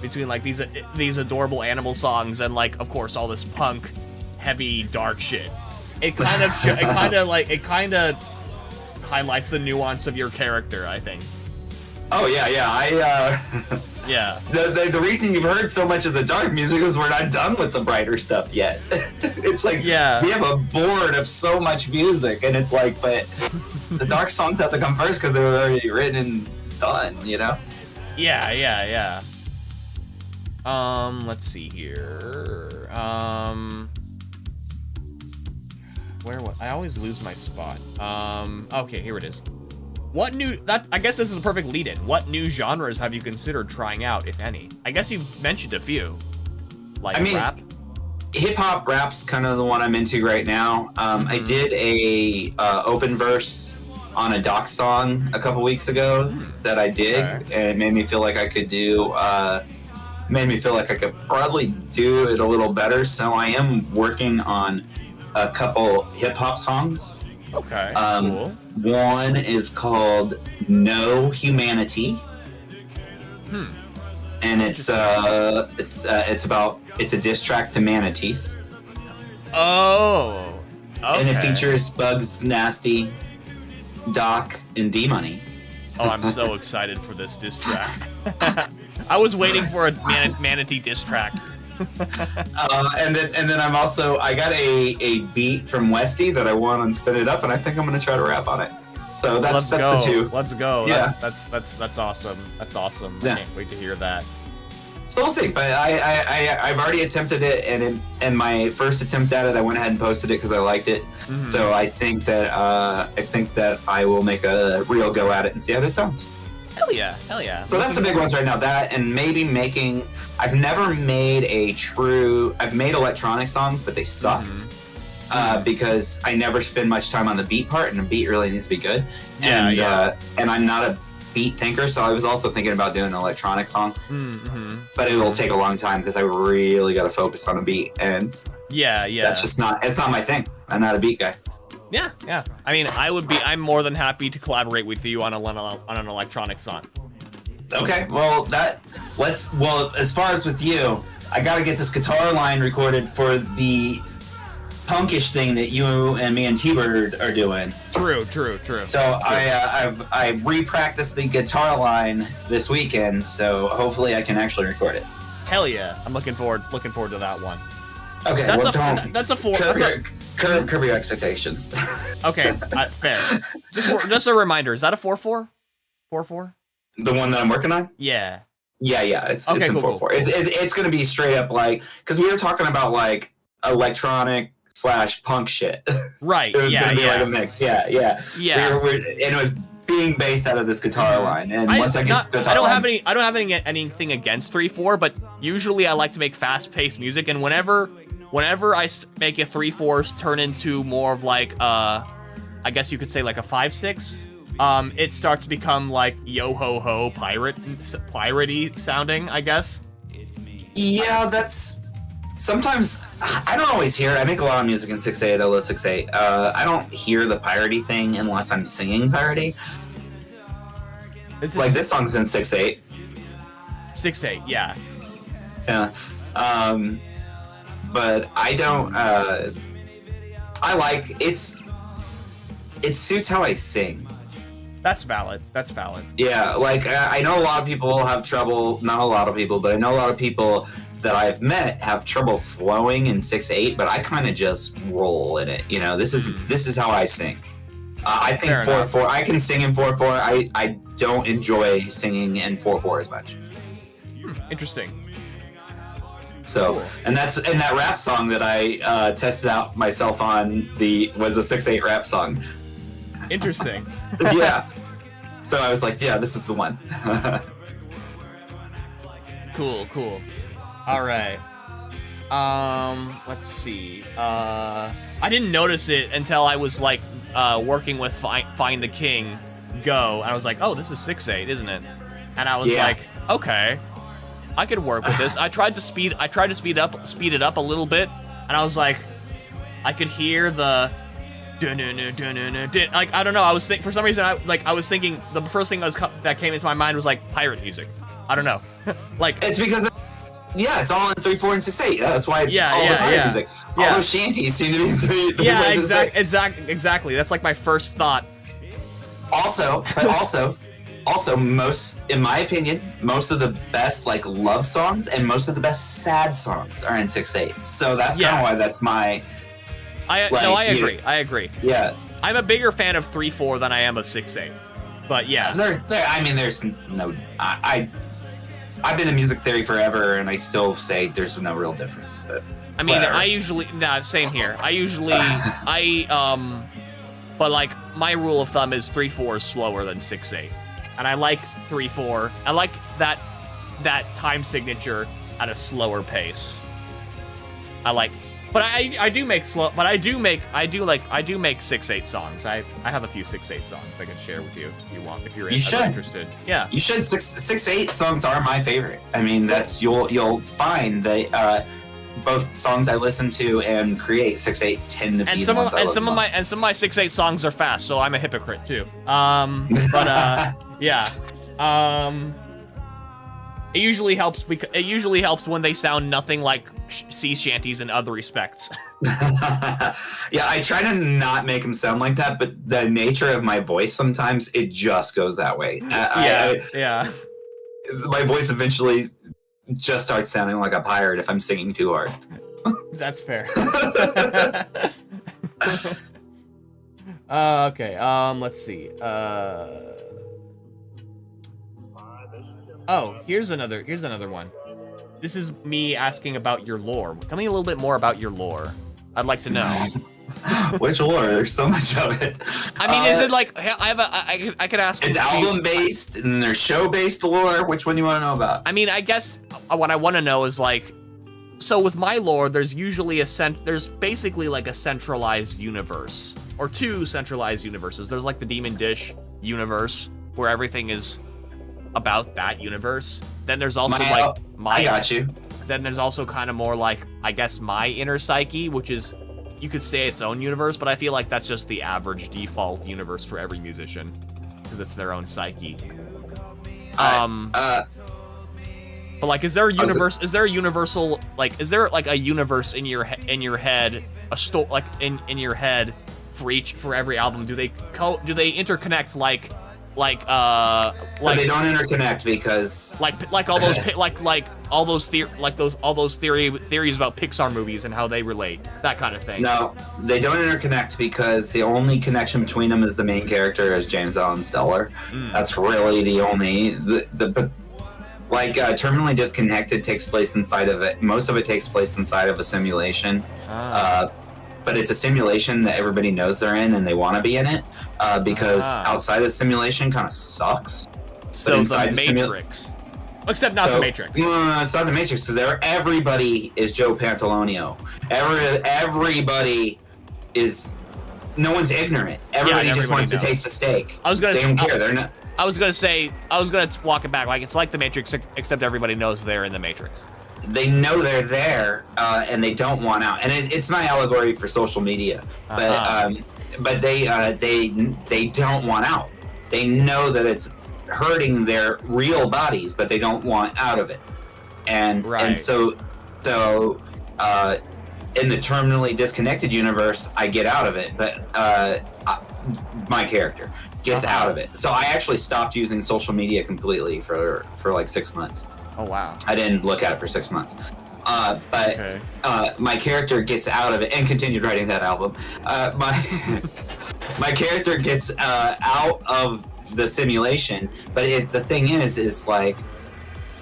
between like these adorable animal songs and like of course all this punk, heavy, dark shit. It kind of highlights the nuance of your character, I think. Oh yeah. Yeah. The reason you've heard so much of the dark music is we're not done with the brighter stuff yet. It's like we have a board of so much music, and it's like, but the dark songs have to come first because they were already written and done, you know? Yeah. Let's see here. I always lose my spot. Okay, here it is. I guess this is a perfect lead-in. What new genres have you considered trying out, if any? I guess you've mentioned a few. Like rap? Hip-hop rap's kind of the one I'm into right now. I did a open verse on a Doc song a couple weeks ago that I dig, and it made me feel like I could probably do it a little better, so I am working on a couple hip-hop songs. Okay, cool. One is called No Humanity. And it's a diss track to manatees. Oh, okay. And it features Bugs Nasty, Doc, and D-Money. Oh, I'm so excited for this diss track. I was waiting for a manatee diss track. And then I got a beat from Westy that I won on Spin It Up, and I think I'm gonna try to rap on it. So that's the two. Let's go. Yeah. That's awesome. That's awesome. Yeah. I can't wait to hear that. So we'll see. But I've already attempted it, and my first attempt at it, I went ahead and posted it because I liked it. So I think that I will make a real go at it and see how this sounds. Hell yeah. So that's the big ones right now. That and maybe I've never made I've made electronic songs, but they suck. Because I never spend much time on the beat part, and the beat really needs to be good. And I'm not a beat thinker, so I was also thinking about doing an electronic song. But it will take a long time because I really got to focus on a beat, and it's not my thing. I'm not a beat guy. Yeah. I mean, I'm more than happy to collaborate with you on an electronic song. Okay, well, as far as with you, I gotta get this guitar line recorded for the punkish thing that you and me and T-Bird are doing. True. So I re-practiced the guitar line this weekend, so hopefully I can actually record it. Hell yeah, I'm looking forward to that one. Okay, that's a 4. Curb your expectations. Okay, fair. Just a reminder, is that a 4/4? 4/4? The one that I'm working on? Yeah. Yeah. It's in 4/4. Cool. It's going to be straight up like, because we were talking about like electronic / punk shit. Right. It was going to be like a mix. Yeah. And it was being based out of this guitar line. And once I get this guitar line, I don't have anything against 3/4, but usually I like to make fast-paced music, and whenever I make a 3/4 turn into more of like I guess you could say like a 5/6, it starts to become like yo ho ho piratey sounding, I guess. Yeah, that's sometimes I don't always hear it. I make a lot of music in 6/8, I love 6/8. I don't hear the piratey thing unless I'm singing piratey. Like this song's in 6/8. 6/8, yeah. Yeah. But I don't. I like it suits how I sing. That's valid. Yeah, like I know a lot of people have trouble. Not a lot of people, but I know a lot of people that I've met have trouble flowing in 6/8. But I kind of just roll in it. You know, this is how I sing. I think 4/4. I can sing in 4/4. I don't enjoy singing in 4/4 as much. Interesting. So, cool. and that rap song that I tested out myself on was a 6/8 rap song. Interesting. Yeah. So I was like, yeah, this is the one. Cool. All right. Let's see. I didn't notice it until I was like working with Find the King Go, and I was like, oh, this is 6/8, isn't it? And I was like, okay, I could work with this. I tried to speed it up a little bit, and I was like, I could hear the like, I don't know. For some reason, I was thinking the first thing that came into my mind was like pirate music. I don't know. Like it's because it's all in 3, 4, and 6, 8. That's why all the pirate music, all those shanties seem to be in 3, 4, and 6, 8. Exactly. That's like my first thought. Also, most, in my opinion, most of the best like love songs and most of the best sad songs are in 6, 8. So that's kind of why that's my. I agree. Yeah. I'm a bigger fan of 3, 4 than I am of 6, 8. But yeah. There's no. I've been in music theory forever, and I still say there's no real difference. But I mean, whatever. Same here. But like my rule of thumb is 3, 4 is slower than 6, 8, and I like 3, 4. I like that time signature at a slower pace. But I do make 6, 8 songs. I have a few 6, 8 songs I can share with you if you want, if you're interested. Yeah. You should. 6, 8 songs are my favorite. I mean, that's you'll find that both songs I listen to and create 6, 8 tend to be some of my 6, 8 songs are fast, so I'm a hypocrite too. Yeah. It usually helps when they sound nothing like sea shanties in other respects. Yeah, I try to not make them sound like that, but the nature of my voice sometimes it just goes that way. Yeah. My voice eventually just starts sounding like a pirate if I'm singing too hard. That's fair. Okay. Let's see. Oh, here's another one. This is me asking about your lore. Tell me a little bit more about your lore. I'd like to know. Which lore? There's so much of it. I mean, is it like I could ask? It's album based, and then there's show based lore. Which one do you want to know about? I mean, I guess what I want to know is like, so with my lore, there's usually there's basically like a centralized universe or two centralized universes. There's like the Demon Dish universe where everything is about that universe. Then there's also I got you. Then there's also kind of more like, I guess, my inner psyche, which is, you could say its own universe, but I feel like that's just the average default universe for every musician because it's their own psyche. But like, is there a universe? Is there a universal like? Is there like a universe in your head? In your head for every album? Do they interconnect so they don't interconnect because all those theories about Pixar movies and how they relate, that kind of thing. No, they don't interconnect because the only connection between them is the main character is James Allan Stellar. That's really the only Terminally Disconnected takes place inside of it. Most of it takes place inside of a simulation. But it's a simulation that everybody knows they're in and they want to be in it because outside of the simulation kind of sucks. So inside the Matrix. Except not the Matrix. No, it's not the Matrix because everybody is Joe Pantalonio. Everybody is... No one's ignorant. Everybody just wants to taste the steak. They don't care. They're not... I was gonna walk it back. Like, it's like the Matrix, except everybody knows they're in the Matrix. They know they're there, and they don't want out. And it's my allegory for social media, but they don't want out. They know that it's hurting their real bodies, but they don't want out of it. And so in the terminally disconnected universe, I get out of it, but my character gets out of it. So I actually stopped using social media completely for like 6 months. Oh, wow. I didn't look at it for 6 months. But my character gets out of it and continued writing that album. My character gets out of the simulation, but the thing is like,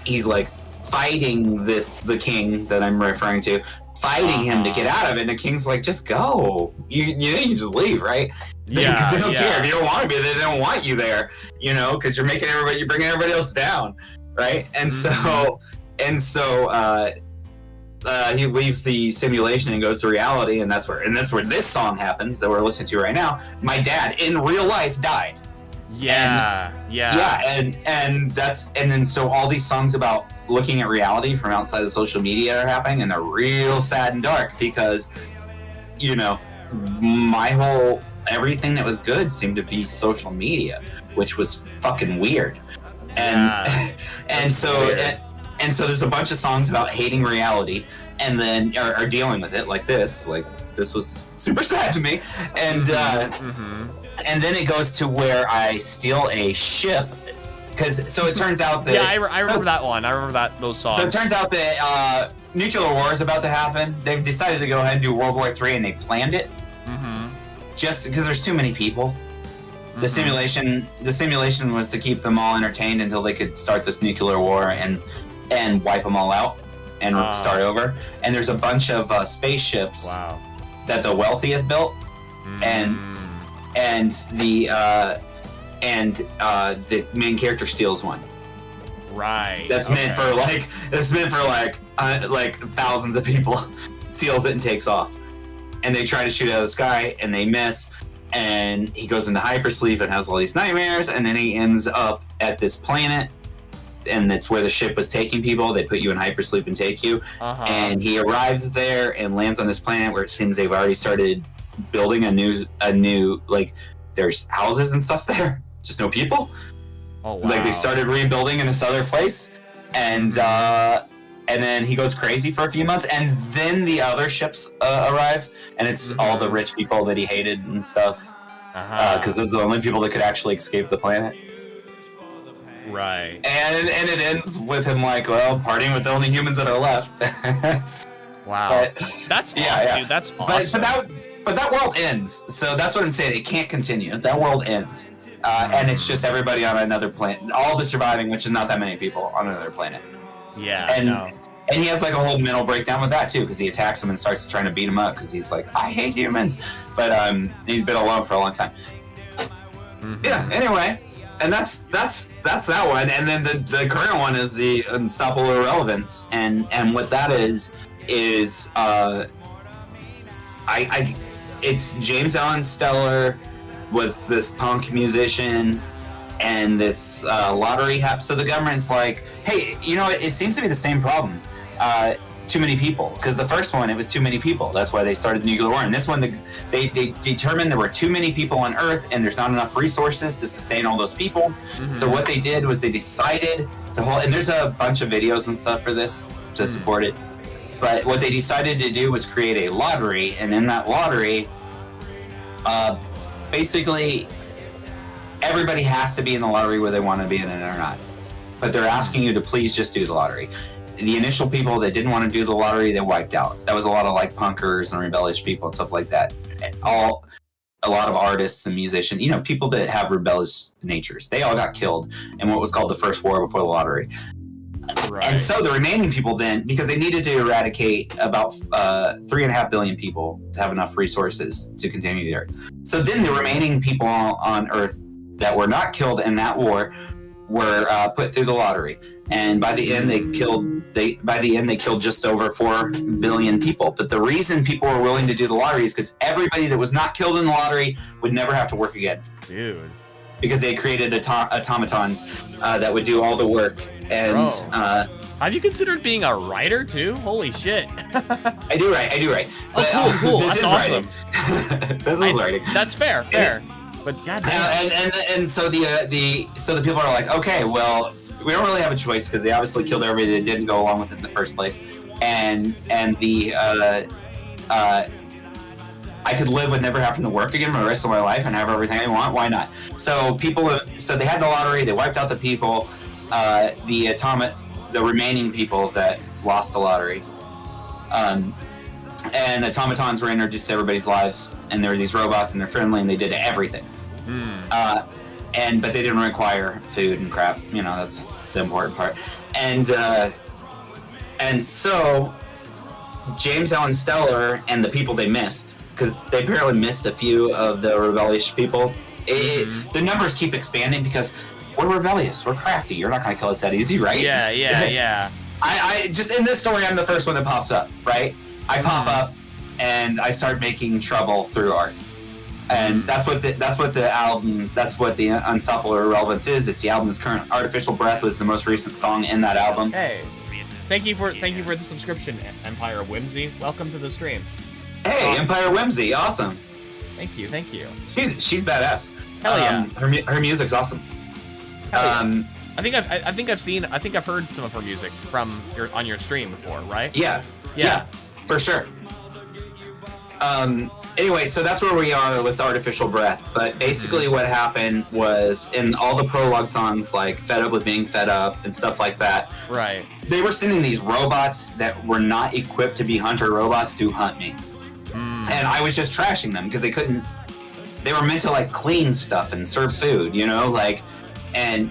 he's like fighting the king that I'm referring to, fighting him to get out of it, and the king's like, just go. You just leave, right? Yeah, because they don't care. If you don't want to be there, they don't want you there, because you're bringing everybody else down. Right, and so he leaves the simulation and goes to reality, and that's where this song happens that we're listening to right now. My dad in real life died. And then so all these songs about looking at reality from outside of social media are happening, and they're real sad and dark because everything that was good seemed to be social media, which was fucking weird. and so there's a bunch of songs about hating reality, and then are dealing with it like this. Like, this was super sad to me, and and then it goes to where I steal a ship. So it turns out that I remember that one. I remember those songs. So it turns out that nuclear war is about to happen. They've decided to go ahead and do World War III, and they planned it just because there's too many people. The simulation was to keep them all entertained until they could start this nuclear war and wipe them all out and start over. And there's a bunch of spaceships that the wealthy have built, and the main character steals one. Right. That's meant for like thousands of people. Steals it and takes off. And they try to shoot out of the sky and they miss. And he goes into hypersleep and has all these nightmares. And then he ends up at this planet. And that's where the ship was taking people. They put you in hypersleep and take you. And he arrives there and lands on this planet where it seems they've already started building a new like, there's houses and stuff there. Just no people. Oh, wow. Like, they started rebuilding in this other place, and then he goes crazy for a few months, and then the other ships arrive, and it's all the rich people that he hated and stuff, because those are the only people that could actually escape the planet. Right. And it ends with him like, well, partying with the only humans that are left. Wow. But, that's awesome, dude. That's awesome. But that world ends, so that's what I'm saying. It can't continue. That world ends. And it's just everybody on another planet, all the surviving, which is not that many people on another planet. Yeah, and he has like a whole mental breakdown with that too, because he attacks him and starts trying to beat him up because he's like, I hate humans, but he's been alone for a long time. Yeah. Anyway, and that's that one, and then the current one is the Unstoppable Irrelevance, and what that is it's James Allan Stellar was this punk musician, and this lottery happened. So the government's like, hey, you know, it seems to be the same problem. Too many people. Because the first one, it was too many people. That's why they started the nuclear war. And this one, they determined there were too many people on Earth, and there's not enough resources to sustain all those people. So what they did was they decided to hold, and there's a bunch of videos and stuff for this to support it. But what they decided to do was create a lottery, and in that lottery, basically, everybody has to be in the lottery whether they want to be in it or not. But they're asking you to please just do the lottery. The initial people that didn't want to do the lottery, they wiped out. That was a lot of like punkers and rebellious people and stuff like that. A lot of artists and musicians, you know, people that have rebellious natures, they all got killed in what was called the First War before the lottery. Right. And so the remaining people then, because they needed to eradicate about 3.5 billion people to have enough resources to continue the Earth. So then the remaining people on Earth that were not killed in that war were put through the lottery. And by the end, they killed just over 4 billion people. But the reason people were willing to do the lottery is because everybody that was not killed in the lottery would never have to work again. Dude. Because they created automatons that would do all the work. And have you considered being a writer too? Holy shit! I do write. But, cool. This That's is awesome. Writing. This is writing. That's fair. But goddamn. And so the people are like, okay, well, we don't really have a choice because they obviously killed everybody that didn't go along with it in the first place, and I could live with never having to work again for the rest of my life and have everything I want. Why not? So they had the lottery. They wiped out the people. The remaining people that lost the lottery, and automatons were introduced to everybody's lives, and there were these robots, and they're friendly, and they did everything. But they didn't require food and crap. You know, that's the important part. And so James Allan Stellar and the people they missed, because they apparently missed a few of the rebellious people. The numbers keep expanding because we're rebellious, we're crafty. You're not going to kill us that easy, right? Yeah. I just, in this story, I'm the first one that pops up, right? I pop up and I start making trouble through art. And that's what the Unstoppable Irrelevance is. It's the album's current. Artificial Breath was the most recent song in that album. Hey, thank you for the subscription, Empire Whimsy. Welcome to the stream. Hey, Empire Whimsy, awesome. Thank you. She's badass. Hell yeah. Her music's awesome. I think I've heard some of her music on your stream before, right? Yeah, for sure. Anyway, so that's where we are with Artificial Breath. But basically what happened was in all the prologue songs, like Fed Up with Being Fed Up and stuff like that, right? They were sending these robots that were not equipped to be hunter robots to hunt me. And I was just trashing them because they were meant to like clean stuff and serve food, you know, like, and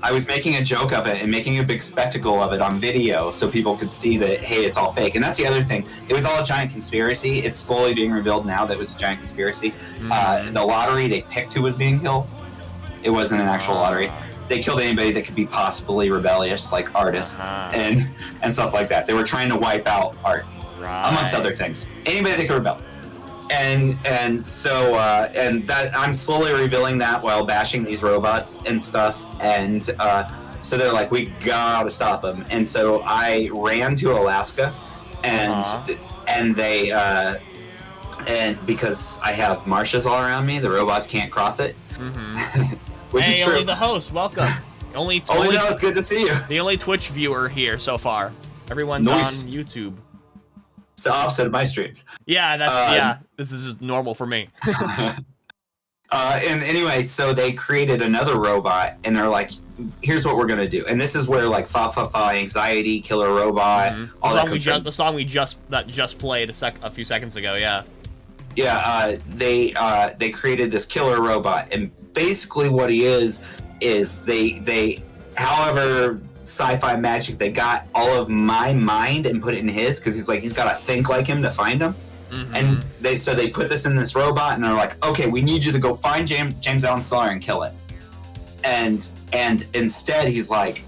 I was making a joke of it and making a big spectacle of it on video so people could see that, hey, it's all fake. And that's the other thing. It was all a giant conspiracy. It's slowly being revealed now that it was a giant conspiracy. The lottery, they picked who was being killed. It wasn't an actual lottery. They killed anybody that could be possibly rebellious, like artists and stuff like that. They were trying to wipe out art, amongst other things. Anybody that could rebel. And so that I'm slowly revealing that while bashing these robots and stuff, and so they're like, we gotta stop them. And so I ran to Alaska, and they and because I have marshes all around me, the robots can't cross it. Which is true. Only the host, welcome. only no, it's good to see you. The only Twitch viewer here so far. Everyone's on YouTube. It's the opposite of my streams. Yeah, this is just normal for me. And anyway, so they created another robot, and they're like, here's what we're gonna do. And this is where like anxiety, killer robot, all that comes from. The song we just played a few seconds ago, they created this killer robot, and basically what he is they however sci-fi magic, they got all of my mind and put it in his, because he's got to think like him to find him. And they put this in this robot, and they're like, okay, we need you to go find James Allan Stellar and kill it. And instead he's like,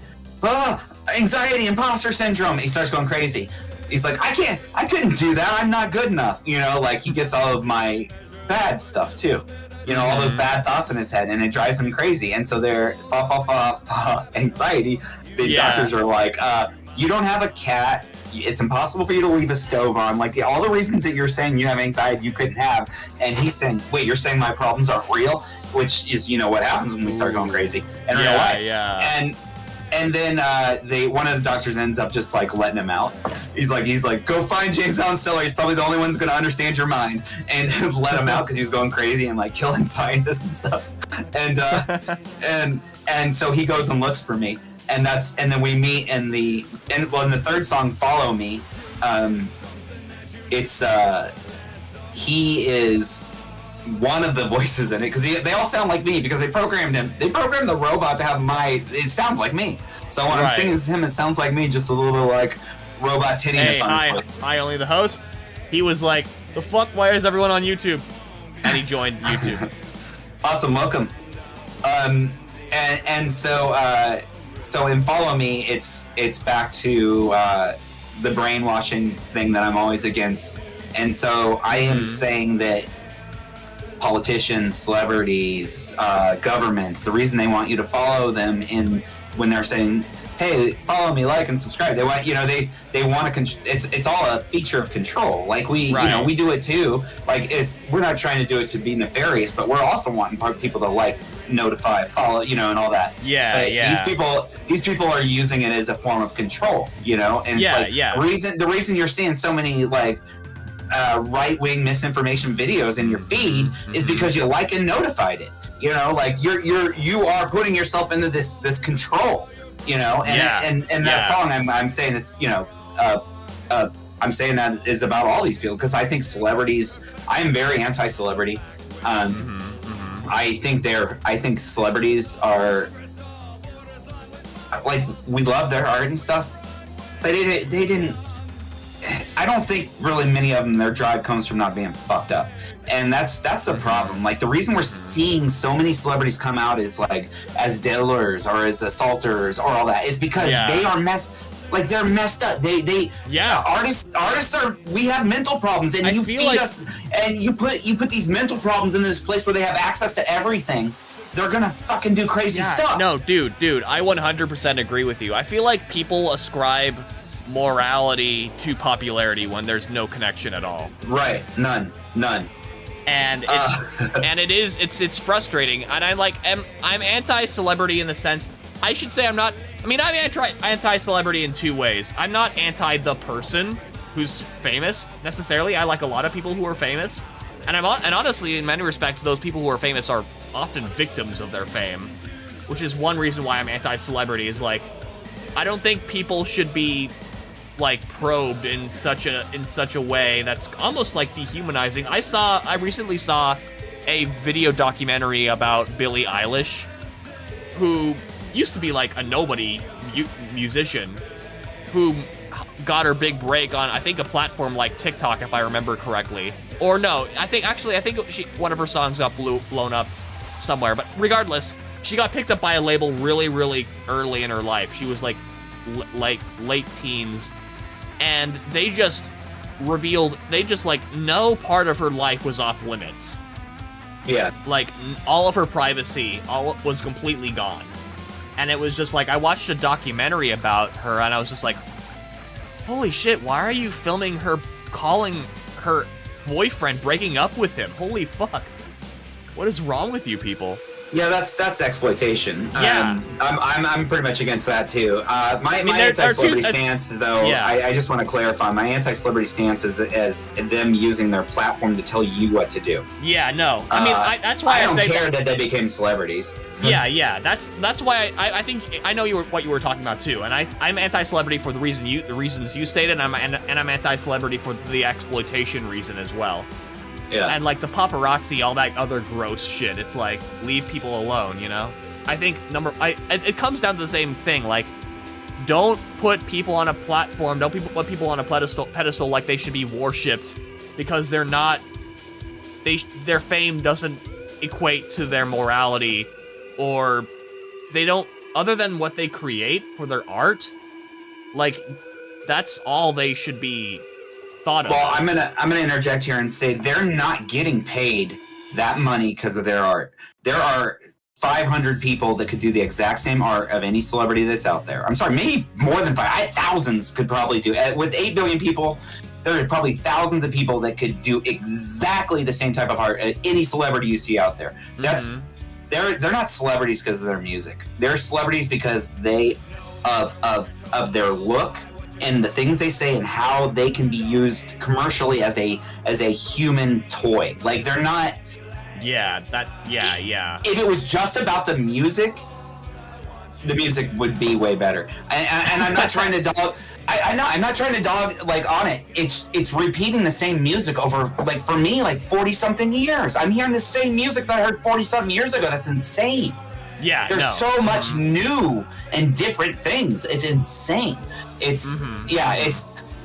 anxiety, imposter syndrome. He starts going crazy. He's like, I couldn't do that. I'm not good enough. You know, like he gets all of my bad stuff too. You know, all those bad thoughts in his head, and it drives him crazy. And so they're anxiety. The doctors are like, you don't have a cat. It's impossible for you to leave a stove on. Like all the reasons that you're saying you have anxiety, you couldn't have. And he's saying, wait, you're saying my problems aren't real? Which is, you know, what happens when we start going crazy. And And then one of the doctors ends up just like letting him out. He's like, go find James Allan Stellar. He's probably the only one who's gonna understand your mind, and let him out because he was going crazy and like killing scientists and stuff. And so he goes and looks for me, and then we meet in the third song, Follow Me. He is one of the voices in it, because they all sound like me, because they programmed the robot to have it sounds like me. So when I'm singing to him, it sounds like me, just a little bit like robot tittiness on his voice. Hi, only the host. He was like, the fuck, why is everyone on YouTube? And he joined YouTube. Awesome, welcome. And so in Follow Me, it's back to the brainwashing thing that I'm always against. And so I am saying that politicians, celebrities, governments, the reason they want you to follow them when they're saying, hey, follow me, like, and subscribe. They want, they want to, it's all a feature of control. Like we do it too. Like we're not trying to do it to be nefarious, but we're also wanting people to like, notify, follow, and all that. These people are using it as a form of control, and it's the reason you're seeing so many like, right-wing misinformation videos in your feed is because you like and notified it. Like you are putting yourself into this control. And that song I'm saying it's I'm saying that is about all these people, because I think celebrities. I'm very anti-celebrity. I think celebrities are like, we love their art and stuff, but they didn't. I don't think really many of them, their drive comes from not being fucked up. And that's the problem. Like the reason we're seeing so many celebrities come out as like as diddlers or as assaulters or all that is because they are they're messed up. Artists are, we have mental problems, and you feed us, and you put these mental problems in this place where they have access to everything. They're gonna fucking do crazy stuff. No, dude, I 100% agree with you. I feel like people ascribe morality to popularity when there's no connection at all. Right, none. And it's it's frustrating. And I'm anti-celebrity in the sense I should say I'm not. I mean, I'm anti-celebrity in two ways. I'm not anti the person who's famous necessarily. I like a lot of people who are famous, and honestly, in many respects, those people who are famous are often victims of their fame, which is one reason why I'm anti-celebrity. Is like, I don't think people should be like probed in such a way that's almost like dehumanizing. I recently saw a video documentary about Billie Eilish, who used to be like a nobody musician, who got her big break on, I think, a platform like TikTok, if I remember correctly. Or no, I think one of her songs got blown up somewhere. But regardless, she got picked up by a label really, really early in her life. She was like late teens, and they just no part of her life was off limits. Yeah. Like, all of her privacy was completely gone. And it was just like, I watched a documentary about her, and I was just like, holy shit, why are you filming her calling her boyfriend breaking up with him? Holy fuck. What is wrong with you people? Yeah, that's exploitation. Yeah. I'm pretty much against that too. My anti-celebrity stance, though, yeah. I just want to clarify. My anti-celebrity stance is as them using their platform to tell you what to do. Yeah, no. I mean, that's why I don't say care that they became celebrities. Yeah. That's why I think I know what you were talking about too, and I'm anti-celebrity for the reasons you stated, and I'm anti-celebrity for the exploitation reason as well. Yeah. And like the paparazzi, all that other gross shit. It's like, leave people alone, you know? I think it comes down to the same thing. Like, don't put people on a platform. Don't put people on a pedestal like they should be worshipped, because they're not. Their fame doesn't equate to their morality, or they don't. Other than what they create for their art, like, that's all they should be thought of. Well, I'm gonna interject here and say they're not getting paid that money because of their art. There are 500 people that could do the exact same art of any celebrity that's out there. I'm sorry, maybe more than thousands could probably do. With 8 billion people, there are probably thousands of people that could do exactly the same type of art as any celebrity you see out there. That's they're not celebrities because of their music. They're celebrities because of their look and the things they say and how they can be used commercially as a human toy. Like, they're not. Yeah. If it was just about the music would be way better. And I'm not trying to dog. I'm not trying to dog like on it. It's repeating the same music over, like, for me, like 40 something years. I'm hearing the same music that I heard 40 something years ago. That's insane. Yeah, there's so much new and different things. It's insane. It's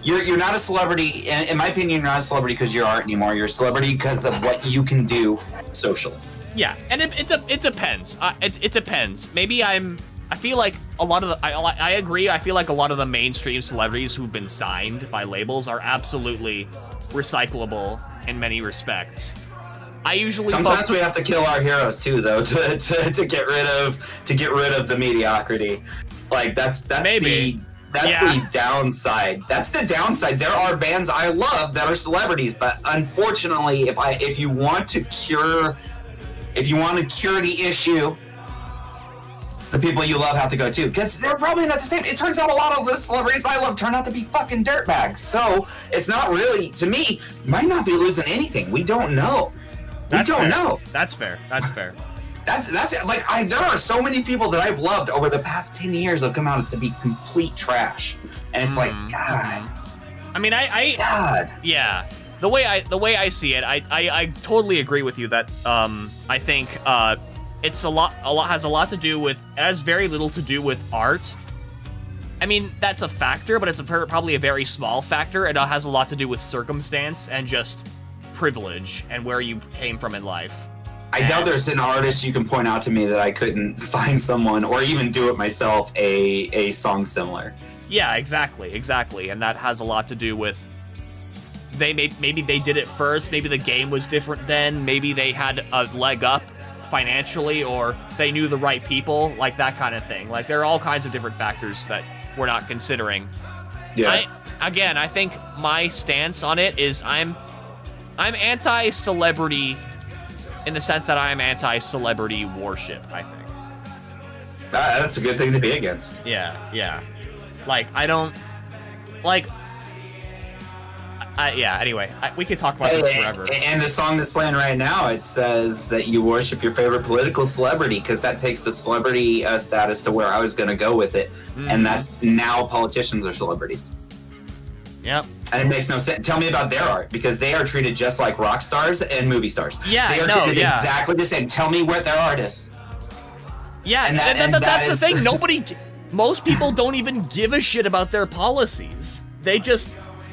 you're not a celebrity. In my opinion, you're not a celebrity because you're art anymore. You're a celebrity because of what you can do socially. Yeah, and it depends. It depends. Maybe I feel like a lot of the. I agree. I feel like a lot of the mainstream celebrities who've been signed by labels are absolutely recyclable in many respects. I usually sometimes we have to kill our heroes too, though, to get rid of the mediocrity. Like, that's the downside. That's the downside. There are bands I love that are celebrities, but unfortunately, if you want to cure the issue, the people you love have to go too, because they're probably not the same. It turns out a lot of the celebrities I love turn out to be fucking dirtbags. So it's not really, to me, might not be losing anything. We don't know. We don't know. That's fair. That's like, there are so many people that I've loved over the past 10 years have come out to be complete trash, and it's like, God. I mean, God. Yeah. The way I see it, I totally agree with you that I think it's has very little to do with art. I mean, that's a factor, but it's probably a very small factor. It has a lot to do with circumstance and just privilege and where you came from in life. I doubt there's an artist you can point out to me that I couldn't find someone, or even do it myself, a song similar. Yeah, exactly, and that has a lot to do with maybe they did it first, maybe the game was different then, maybe they had a leg up financially, or they knew the right people, like that kind of thing. Like, there are all kinds of different factors that we're not considering. Yeah. I think my stance on it is I'm anti-celebrity in the sense that I'm anti-celebrity worship, I think. That's a good thing to be against. Yeah. Like, I don't... Like... anyway, we could talk about this forever. And the song that's playing right now, it says that you worship your favorite political celebrity, because that takes the celebrity status to where I was going to go with it. And that's now politicians are celebrities. Yep. And it makes no sense. Tell me about their art, because they are treated just like rock stars and movie stars. Yeah, they are treated exactly the same. Tell me what their art is. Yeah, and that's the thing. Most people don't even give a shit about their policies. They just,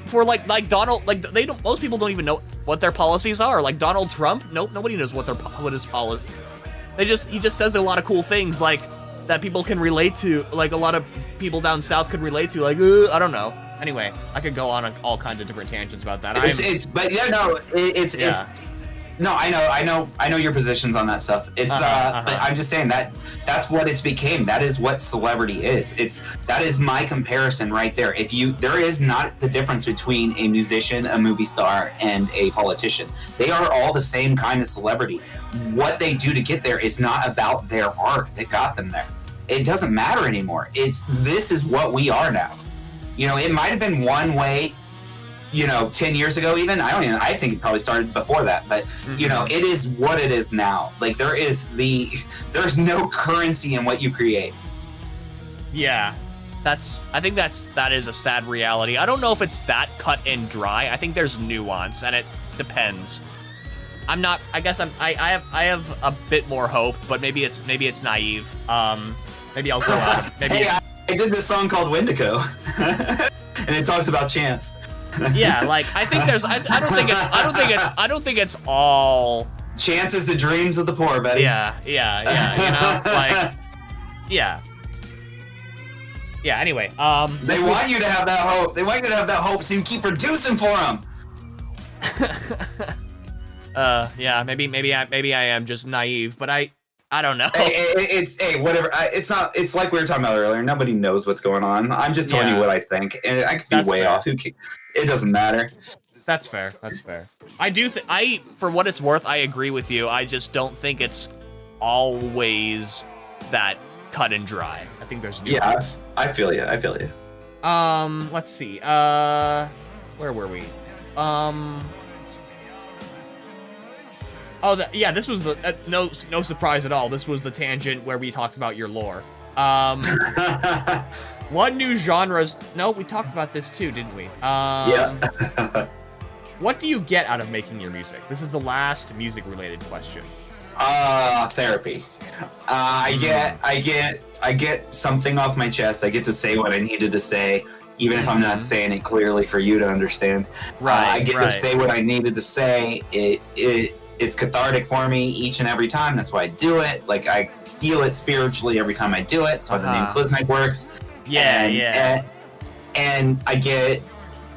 for like Donald, like most people don't even know what their policies are. Like Donald Trump, nobody knows what his policy. He just says a lot of cool things like that people can relate to. Like a lot of people down south could relate to. Like I don't know. Anyway, I could go on all kinds of different tangents about that. No, I know your positions on that stuff. But I'm just saying that's what it's became. That is what celebrity is. That is my comparison right there. There is not the difference between a musician, a movie star, and a politician. They are all the same kind of celebrity. What they do to get there is not about their art that got them there. It doesn't matter anymore. This is what we are now. You know, it might have been one way, 10 years ago even. I think it probably started before that, but it is what it is now. Like there's no currency in what you create. Yeah. I think that is a sad reality. I don't know if it's that cut and dry. I think there's nuance and it depends. I have a bit more hope, but maybe it's naive. Maybe I'll go on. I did this song called Wendigo, and it talks about chance. Yeah, like I think there's. I don't think it's all. Chance is the dreams of the poor, buddy. Yeah. Like, yeah. Anyway, They want you to have that hope. They want you to have that hope, so you keep producing for them. Yeah. Maybe I am just naive, but I don't know. Whatever. It's like we were talking about earlier. Nobody knows what's going on. I'm just telling you what I think, and I could be way off. It doesn't matter. That's fair. For what it's worth, I agree with you. I just don't think it's always that cut and dry. I think there's nuance. Yeah, I feel you. Let's see. Where were we? This was the no surprise at all. This was the tangent where we talked about your lore. What new genres? No, we talked about this too, didn't we? Yeah. What do you get out of making your music? This is the last music-related question. Therapy. I get something off my chest. I get to say what I needed to say, even if I'm not saying it clearly for you to understand. I get to say what I needed to say. It's cathartic for me each and every time. That's why I do it. Like I feel it spiritually every time I do it. That's why the name Clysmic works. And I get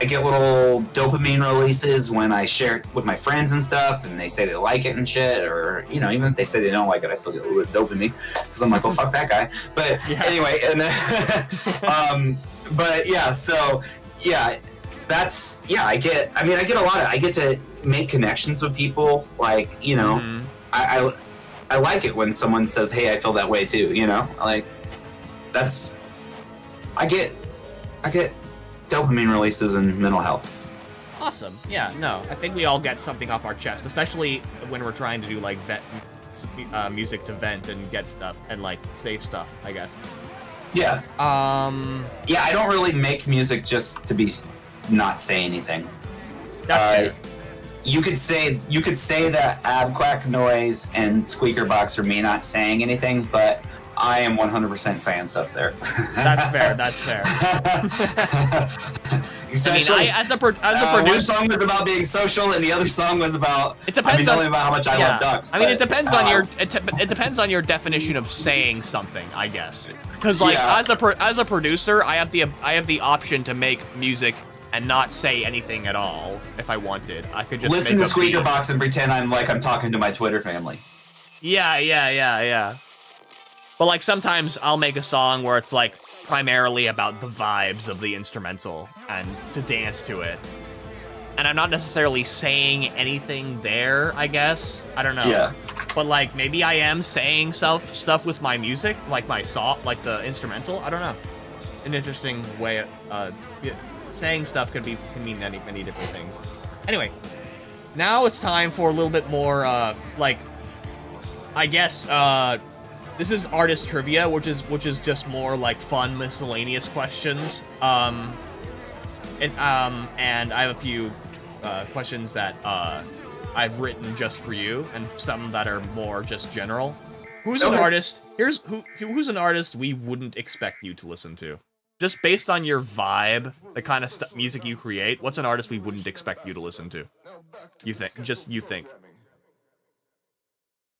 little dopamine releases when I share it with my friends and stuff, and they say they like it and shit, or even if they say they don't like it, I still get a little dopamine because I'm like, well, fuck that guy. But anyway, and then, but yeah, so yeah, that's I get a lot of. I get to make connections with people, like I like it when someone says, hey, I feel that way too, like that's I get dopamine releases and mental health. Awesome. Yeah, no, I think we all get something off our chest, especially when we're trying to do like music to vent and get stuff and like say stuff, I guess. Yeah. Yeah, I don't really make music just to be not say anything. That's fair. You could say that Abquack Noise and Squeaker Box are me not saying anything, but I am 100% saying stuff there. That's fair. Especially, as a producer, one song was about being social, and the other song was about only about how much I love ducks. I mean, it depends on it depends on your definition of saying something, I guess. Because as a producer, I have the option to make music and not say anything at all if I wanted. I could just listen to Squeaker Box and pretend I'm talking to my Twitter family. Yeah. But like sometimes I'll make a song where it's like primarily about the vibes of the instrumental and to dance to it. And I'm not necessarily saying anything there, I guess. I don't know. Yeah. but like maybe I am saying stuff with my music, like my song, like the instrumental. I don't know. An interesting way. Saying stuff can mean many different things. Anyway, now it's time for a little bit more like, I guess this is artist trivia, which is just more like fun miscellaneous questions. And I have a few questions that I've written just for you, and some that are more just general. Who's an artist? Who's an artist we wouldn't expect you to listen to? Just based on your vibe, the kind of music you create, what's an artist we wouldn't expect you to listen to? You think?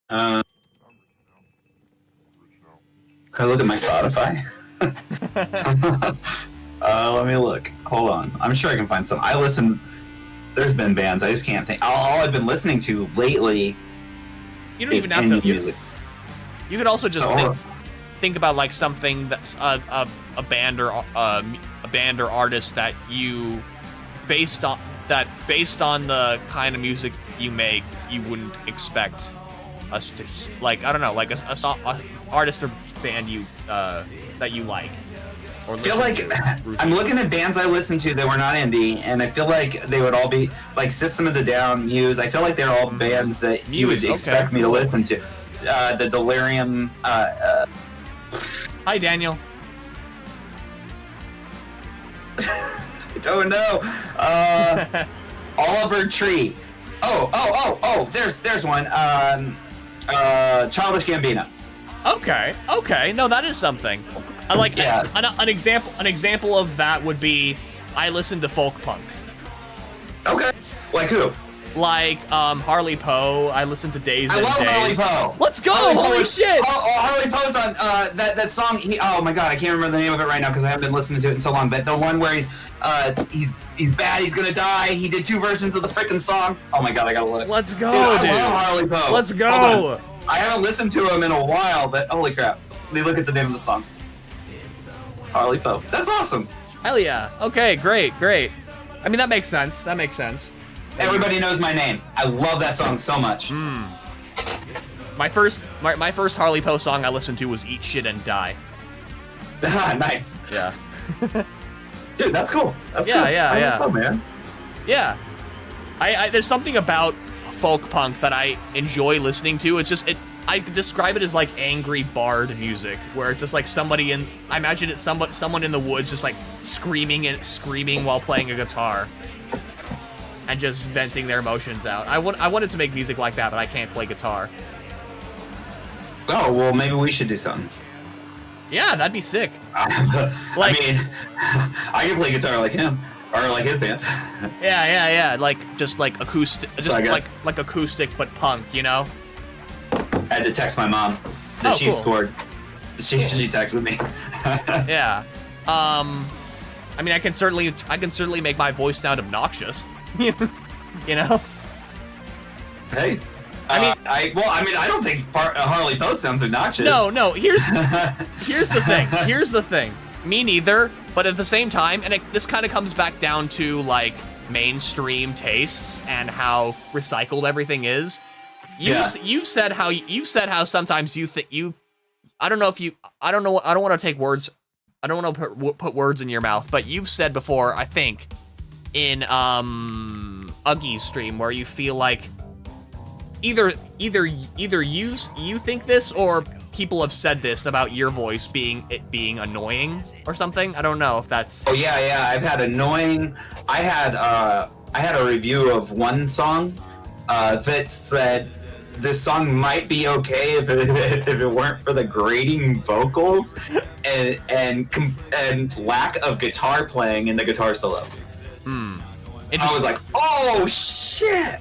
Can I look at my Spotify? Let me look. Hold on. I'm sure I can find some. There's been bands, I just can't think. All I've been listening to lately you don't is even have to. music. You could also just think about like something that's a band or artist that you based on the kind of music you make, you wouldn't expect us to like. I don't know, like a artist or band you that you like. Or I feel like I'm looking at bands I listen to that were not indie, and I feel like they would all be like System of the Down, Muse. I feel like they're all bands that you would expect me to listen to. The Delirium. Hi, Daniel. I don't know. Oliver Tree. Oh. There's one. Childish Gambino. Okay. No, that is something. I like an example of that would be I listen to folk punk. Okay. Like who? Like Harley Poe. I listen to Days and Days. I love Harley Poe. Let's go! Holy shit! Harley Poe's on that song. Oh my god, I can't remember the name of it right now because I haven't been listening to it in so long. But the one where he's bad, he's gonna die. He did 2 versions of the frickin' song. Oh my god, I gotta look. Let's go, dude! I love Harley Poe. Let's go! I haven't listened to him in a while, but holy crap! Let me look at the name of the song. Harley Poe. That's awesome. Hell yeah. Okay, great. I mean, that makes sense. Everybody knows my name. I love that song so much. My first Harley Poe song I listened to was Eat Shit and Die. Nice. Yeah. Dude, that's cool. That's cool. Yeah. Oh man. Yeah. I there's something about folk punk that I enjoy listening to. It's just I describe it as like angry bard music, where it's just like I imagine it's someone in the woods just like screaming while playing a guitar and just venting their emotions out. I wanted to make music like that, but I can't play guitar. Oh, well, maybe we should do something. Yeah, that'd be sick. I mean, I can play guitar like him. Or like his band. Yeah. Like acoustic, like acoustic but punk, you know? I had to text my mom that she scored. She texted me. Yeah. I mean, I can certainly make my voice sound obnoxious. You know? Hey. I don't think Harley Poe sounds obnoxious. No. Here's the thing. Me neither. But at the same time, and this kind of comes back down to like mainstream tastes and how recycled everything is. You've said how sometimes you think you. I don't want to take words. I don't want to put words in your mouth. But you've said before, I think, in Uggy's stream, where you feel like either you think this or people have said this about your voice being annoying or something. I don't know if that's. Oh yeah. I've had annoying. I had a review of one song that said this song might be okay if it weren't for the grating vocals and lack of guitar playing in the guitar solo. I was like, oh shit.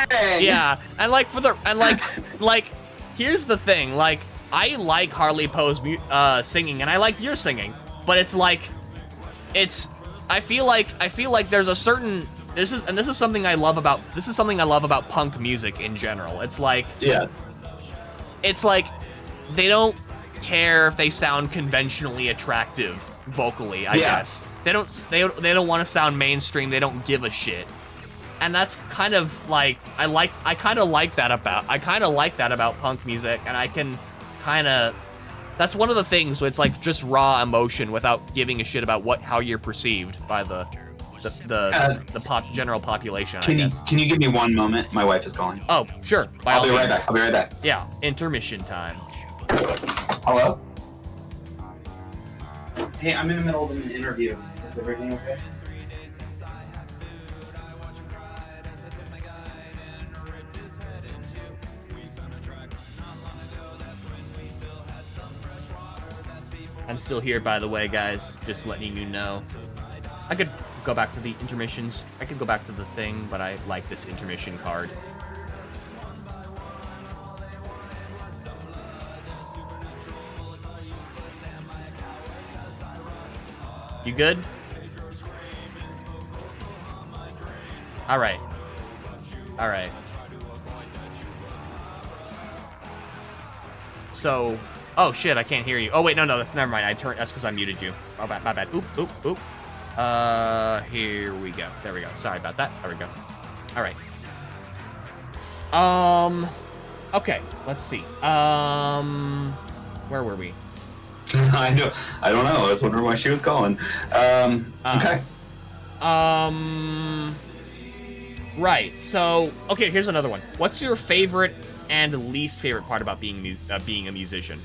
Dang. Yeah, and here's the thing, like I like Harley Poe's singing, and I like your singing, but it's like, I feel like there's a certain this is something I love about punk music in general. It's like they don't care if they sound conventionally attractive vocally. I guess they don't want to sound mainstream. They don't give a shit. and that's kind of like I kind of like that about punk music, and I can kind of. That's one of the things where it's like just raw emotion without giving a shit about how you're perceived by the general population. Can you give me one moment? My wife is calling. Oh, sure. I'll be right back. Yeah, intermission time. Hello? Hey, I'm in the middle of an interview. Is everything okay? I'm still here, by the way, guys. Just letting you know. I could go back to the intermissions. I could go back to the thing, but I like this intermission card. You good? All right. All right. So, oh shit, I can't hear you. Oh wait, no, that's never mind. That's because I muted you. Oh, my bad. Oop. Here we go. There we go. Sorry about that. There we go. All right. Okay. Let's see. Where were we? I know. I don't know. I was wondering why she was calling. Okay. Right. So, okay. Here's another one. What's your favorite and least favorite part about being a musician?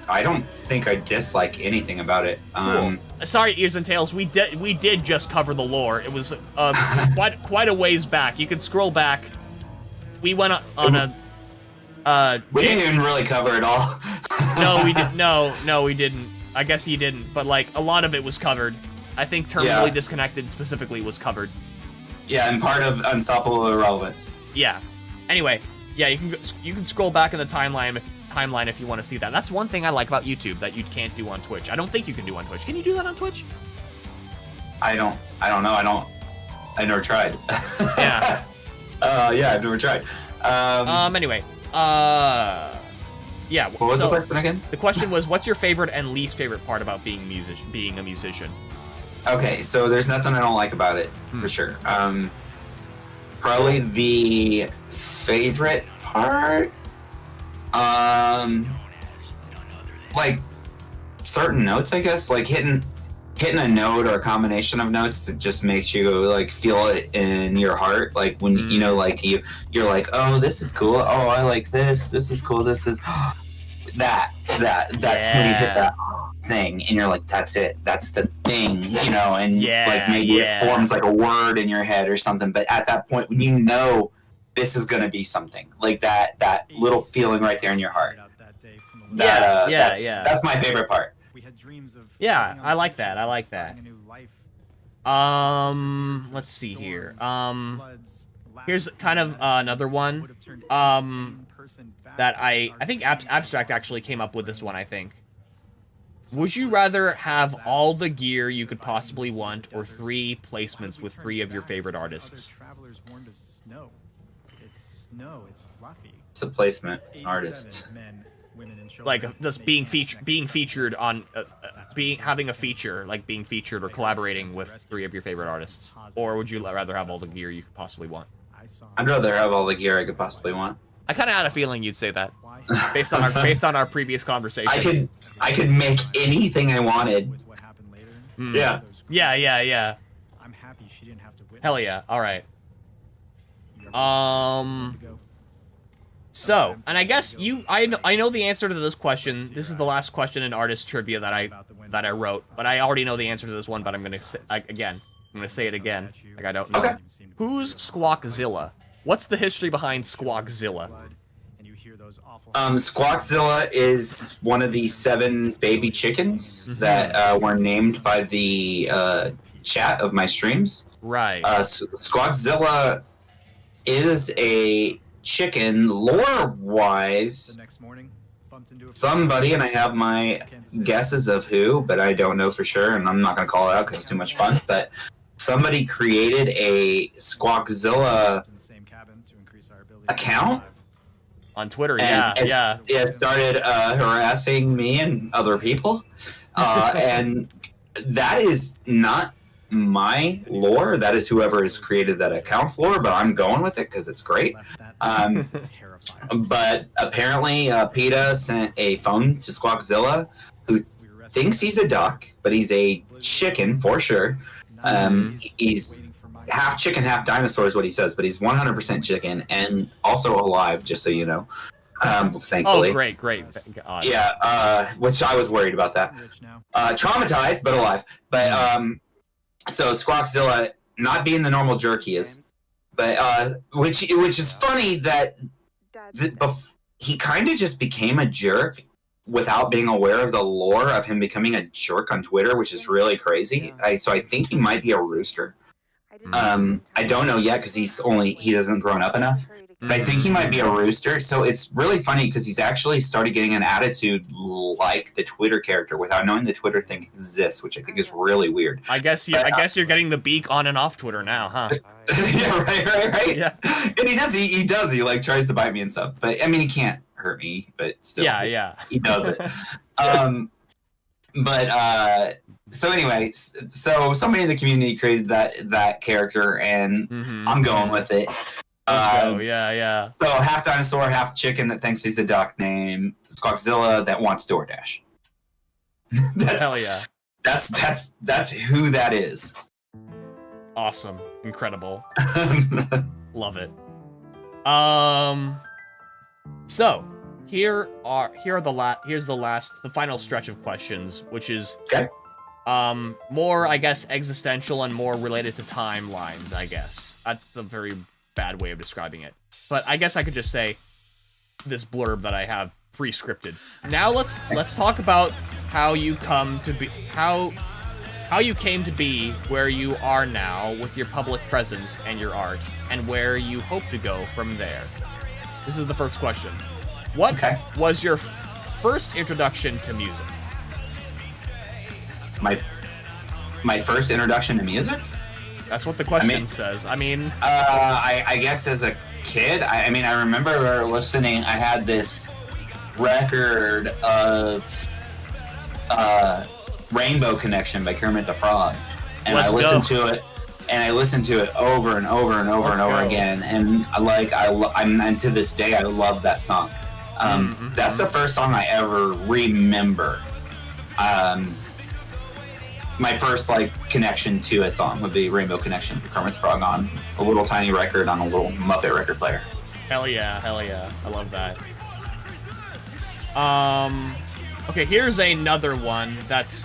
I don't think I dislike anything about it. Cool. Sorry, Ears and Tails. We did just cover the lore. It was quite a ways back. You can scroll back. We went on a. We didn't even really cover it all. No, we didn't. No, we didn't. I guess you didn't. But like a lot of it was covered. I think Terminally Disconnected specifically was covered. Yeah, and part of Unstoppable Irrelevance. Yeah. Anyway, yeah, you can scroll back in the timeline if you want to see that. That's one thing I like about YouTube that you can't do on Twitch. I don't think you can do on Twitch. Can you do that on Twitch? I don't know. I never tried. Yeah. Yeah, I've never tried. Anyway. Yeah. What was the question again? The question was, what's your favorite and least favorite part about being a musician? Okay, so there's nothing I don't like about it, for sure. Probably the favorite part, like certain notes, I guess, like hitting a note or a combination of notes that just makes you like feel it in your heart. Like when you know, like you're like, oh, this is cool. Oh, I like this. This is cool. This is that when you hit that thing and you're like, that's it. That's the thing, you know. And like maybe it forms like a word in your head or something. But at that point, when you know this is gonna be something like that little feeling right there in your heart. That's my favorite part. Yeah, I like that. Let's see here. Here's kind of another one. That I think Abstract actually came up with this one, I think. Would you rather have all the gear you could possibly want or 3 placements with 3 of your favorite artists? It's a placement, an artist. Like just being featured on having a feature, like being featured or collaborating with 3 of your favorite artists, or would you rather have all the gear you could possibly want? I'd rather have all the gear I could possibly want. I kind of had a feeling you'd say that, based on our previous conversations. I could make anything I wanted. Yeah. I'm happy she didn't have to witness. Hell yeah! All right. So, and I guess I know the answer to this question. This is the last question in artist trivia that I wrote, but I already know the answer to this one. But I'm gonna say it again. Like I don't know. Okay. Who's Squawkzilla? What's the history behind Squawkzilla? Squawkzilla is one of the 7 baby chickens that were named by the chat of my streams. Right. Squawkzilla is a chicken, lore-wise. Somebody, and I have my guesses of who, but I don't know for sure, and I'm not going to call it out because it's too much fun, but somebody created a Squawkzilla account on Twitter, started harassing me and other people, and that is not my lore. That is whoever has created that account's lore, but I'm going with it because it's great. But apparently, PETA sent a phone to Squawkzilla, who thinks he's a duck, but he's a chicken for sure. He's half chicken, half dinosaur is what he says, but he's 100% chicken and also alive, just so you know. Thankfully. Oh, great. Thank God. Yeah, which I was worried about that. Traumatized, but alive. But so Squawkzilla, not being the normal jerk he is, but which is funny that he kind of just became a jerk without being aware of the lore of him becoming a jerk on Twitter, which is really crazy. So I think he might be a rooster. I don't know yet because he hasn't grown up enough. But I think he might be a rooster. So it's really funny because he's actually started getting an attitude like the Twitter character without knowing the Twitter thing exists, which I think is really weird. I guess you're getting the beak on and off Twitter now, huh? Yeah, right. Yeah. And he does. He like tries to bite me and stuff. But I mean, he can't hurt me. But still, yeah. He does it. So anyway, so somebody in the community created that character, and I'm going with it. Yeah. So half dinosaur, half chicken that thinks he's a duck, named Squawkzilla that wants DoorDash. Hell yeah. That's who that is. Awesome. Incredible. Love it. So here's the final stretch of questions, which is okay. More, I guess, existential and more related to timelines, I guess. That's a very bad way of describing it. But I guess I could just say this blurb that I have pre-scripted. Now let's talk about how you came to be where you are now with your public presence and your art, and where you hope to go from there. This is the first question. What was your first introduction to music? My first introduction to music? That's what the question says. I mean, I guess as a kid, I remember listening. I had this record of Rainbow Connection by Kermit the Frog, and I listened to it over and over and over and over again. And and to this day, I love that song. That's the first song I ever remember. My first connection to a song would be Rainbow Connection for Kermit the Frog on a little tiny record on a little Muppet record player. Hell yeah. I love that. Okay, here's another one that's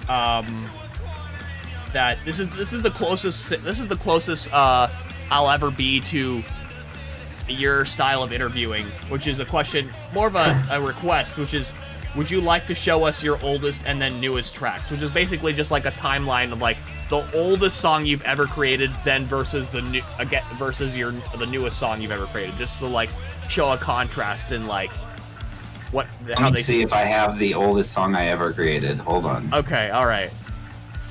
that this is the closest I'll ever be to your style of interviewing, which is a question, more of a request, which is, would you like to show us your oldest and then newest tracks? Which is basically just like a timeline of the oldest song you've ever created, then versus the newest song you've ever created, just to show a contrast in Let me see if I have the oldest song I ever created. Hold on. Okay, all right.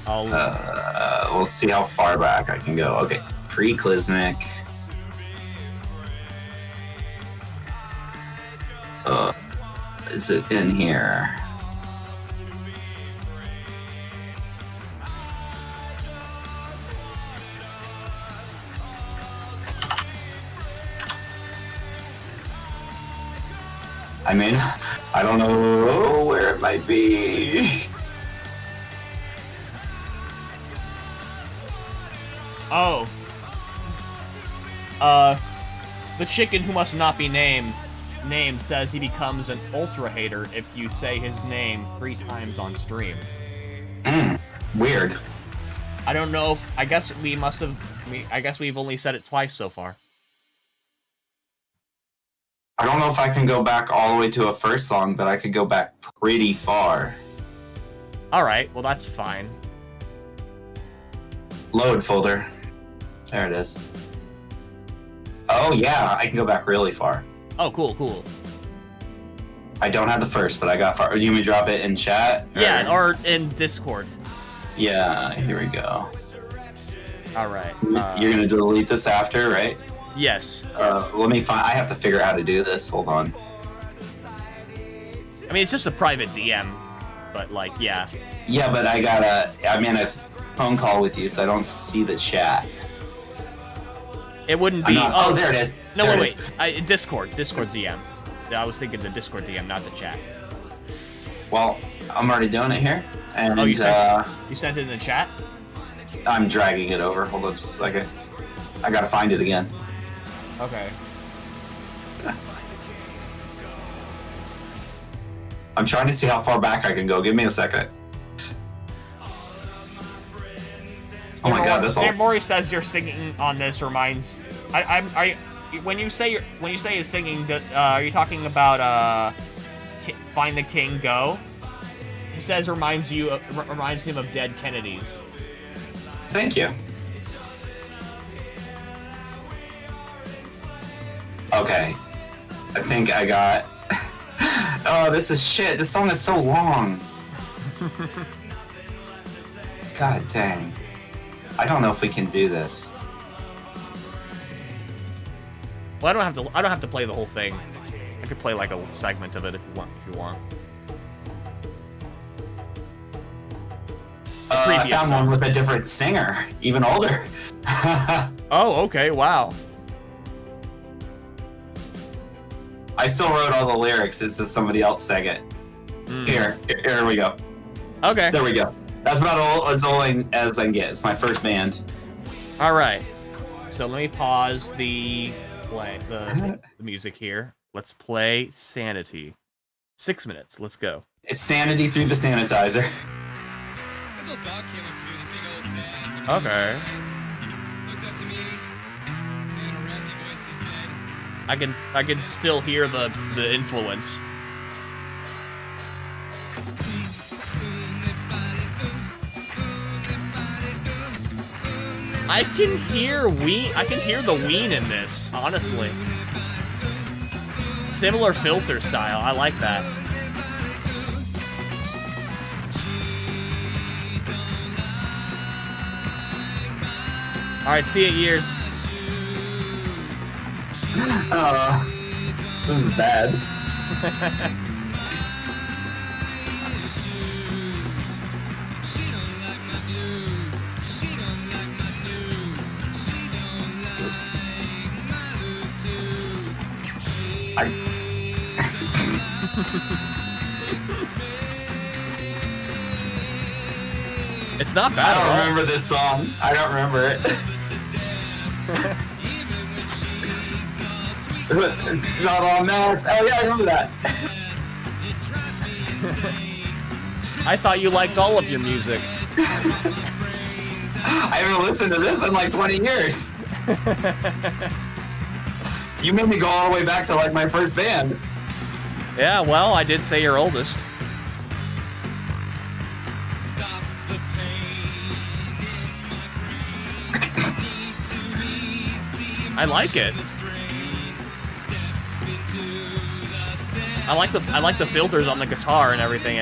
We'll see how far back I can go. Okay, pre-Clysmic. Is it in here? I don't know where it might be. Oh. The chicken who must not be named says he becomes an ultra hater if you say his name 3 times on stream. Weird. I don't know if, I guess we've only said it twice so far. I don't know if I can go back all the way to a first song, but I could go back pretty far. Alright, well that's fine. Load folder. There it is. Oh yeah, I can go back really far. Oh, cool. I don't have the first, but I got far. You may drop it in chat? Yeah, or in Discord. Yeah, here we go. Alright. You're gonna delete this after, right? Yes. Let me find. I have to figure out how to do this. Hold on. I mean, it's just a private DM, but yeah. Yeah, but I gotta. phone call with you, so I don't see the chat. It wouldn't be. Oh, there it is. No, there wait. Discord DM. I was thinking the Discord DM, not the chat. Well, I'm already doing it here. And, you sent it in the chat? I'm dragging it over. Hold on just a second. I gotta find it again. Okay. I'm trying to see how far back I can go. Give me a second. Oh my god, that's all. Mori says you're singing on this reminds. When you say is singing, are you talking about Find the King Go? He says reminds him of Dead Kennedys. Thank you. Okay, I think I got. Oh, this is shit. This song is so long. God dang. I don't know if we can do this. Well, I don't have to play the whole thing. I could play like a segment of it if you want. I found one with a different singer, even older. Oh, okay, wow. I still wrote all the lyrics. It's just somebody else sang it. Here we go. Okay. There we go. That's about as old as I can get. It's my first band. All right. So let me pause the music here. Let's play Sanity. 6 minutes. Let's go. It's Sanity through the sanitizer. Okay. I can still hear the influence. I can hear the Ween in this, honestly. Similar filter style. I like that. All right, see you, Years. This is bad. It's not bad. I don't remember this song. I don't remember it. It's not on that. Oh yeah, I remember that. I thought you liked all of your music. I haven't listened to this in like 20 years. You made me go all the way back to like my first band. Yeah, well, I did say you're oldest. I like it. I like the filters on the guitar and everything.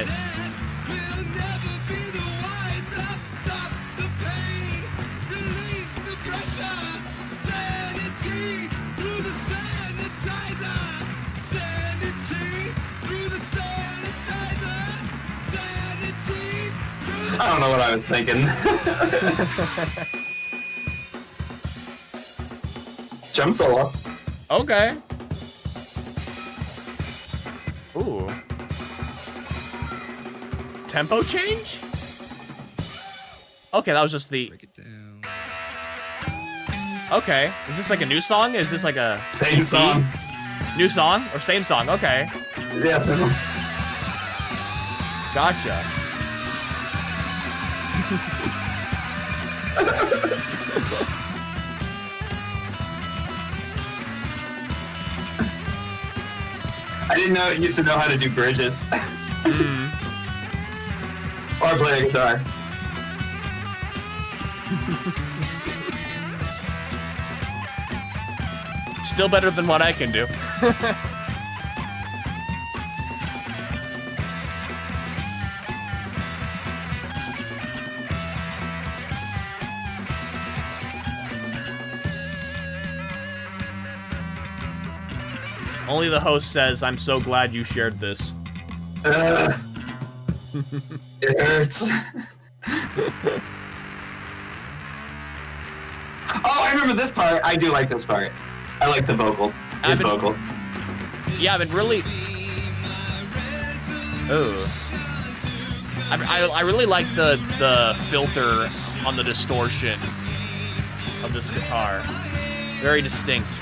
I don't know what I was thinking. Jump solo. Okay. Ooh. Tempo change? Okay, that was just the... Break it down. Okay. Is this like a new song? Is this like a... Same song. New song? Or same song? Okay. Yeah, same song. Gotcha. I didn't know it used to know how to do bridges. Or play a guitar. Still better than what I can do. Only the host says, "I'm so glad you shared this." It hurts. Oh, I remember this part. I do like this part. I like the vocals. Good vocals. Yeah, I've been really... Oh. I really like the filter on the distortion of this guitar. Very distinct.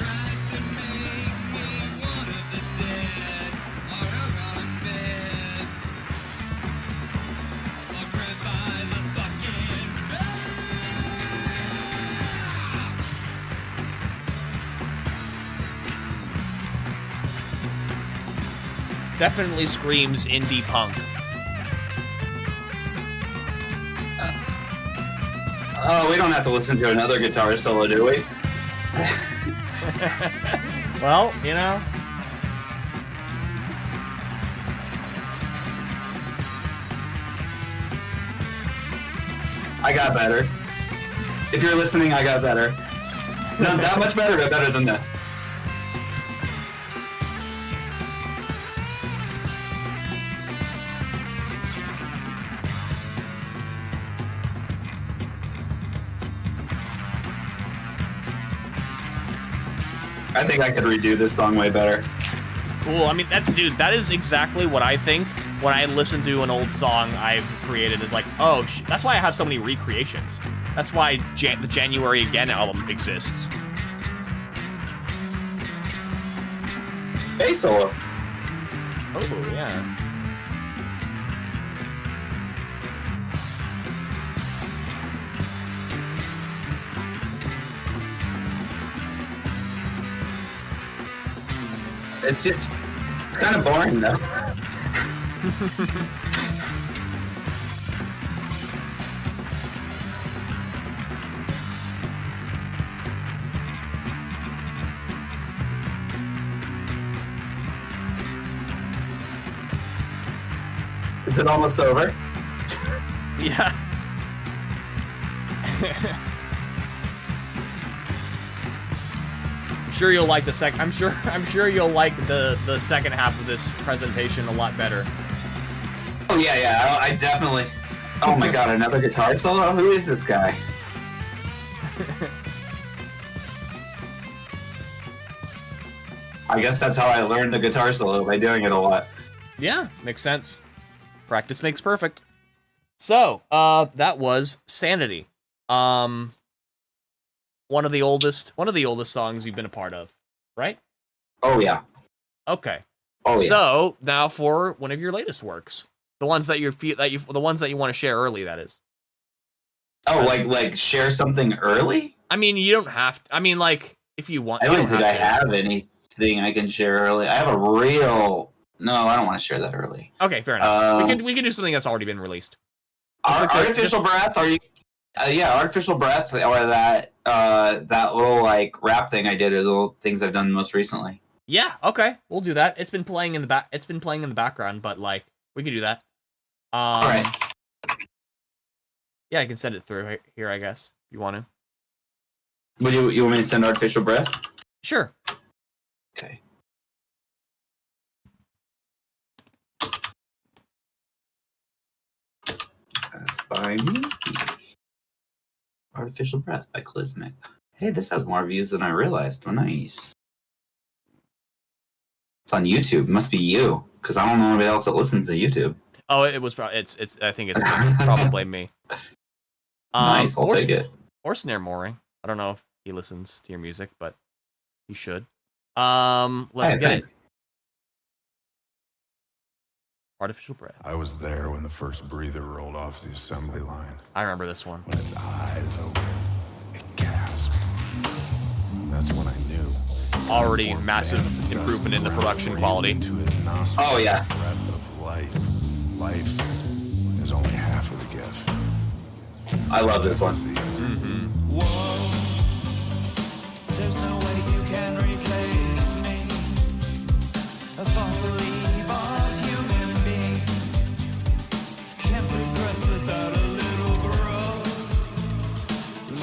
Definitely screams indie punk. Oh, we don't have to listen to another guitar solo, do we? Well, you know. I got better. If you're listening, I got better. Not that much better, but better than this. I think I could redo this song way better. Cool. I mean, that is exactly what I think when I listen to an old song I've created. Is like, oh, that's why I have so many recreations. That's why the January Again album exists. Bass solo. Oh, yeah. It's kind of boring though. Is it almost over? Yeah. I'm sure you'll like the second. I'm sure you'll like the second half of this presentation a lot better. Oh yeah, I definitely. Oh my god, another guitar solo? Who is this guy? I guess that's how I learned the guitar solo, by doing it a lot. Yeah, makes sense. Practice makes perfect. So, that was Sanity. One of the oldest songs you've been a part of, right? Oh yeah. Okay. Oh yeah. So now for one of your latest works, the ones that the ones that you want to share early, that is. Oh, like share something early? I mean, you don't have to. I mean, like if you want. I don't think I have anything I can share early. I have a real. No, I don't want to share that early. Okay, fair enough. We can do something that's already been released. Artificial Breath? Are you? Yeah, Artificial Breath, or that little like rap thing I did, are the little things I've done most recently. Yeah, okay, we'll do that. It's been playing in the background, but like we can do that. All right. Yeah, I can send it through here, I guess, if you want to. Would you want me to send Artificial Breath? Sure. Okay. That's by me. Artificial Breath by Clysmic. Hey, this has more views than I realized. Oh, nice. It's on YouTube. It must be you, because I don't know anybody else that listens to YouTube. Oh, it was probably it's. I think it's probably me. Nice, I'll take it. Or Snare Mooring. I don't know if he listens to your music, but he should. Let's get it. Artificial Breath. I was there when the first breather rolled off the assembly line. I remember this one. When its eyes opened, it gasped. That's when I knew. Already massive improvement in the production quality. Oh yeah. Breath of life. Life is only half of the gift. I love this one. Mm-hmm. Whoa, there's no way you can replace me. A thoughtfully evolved human being. Can't progress without a little growth.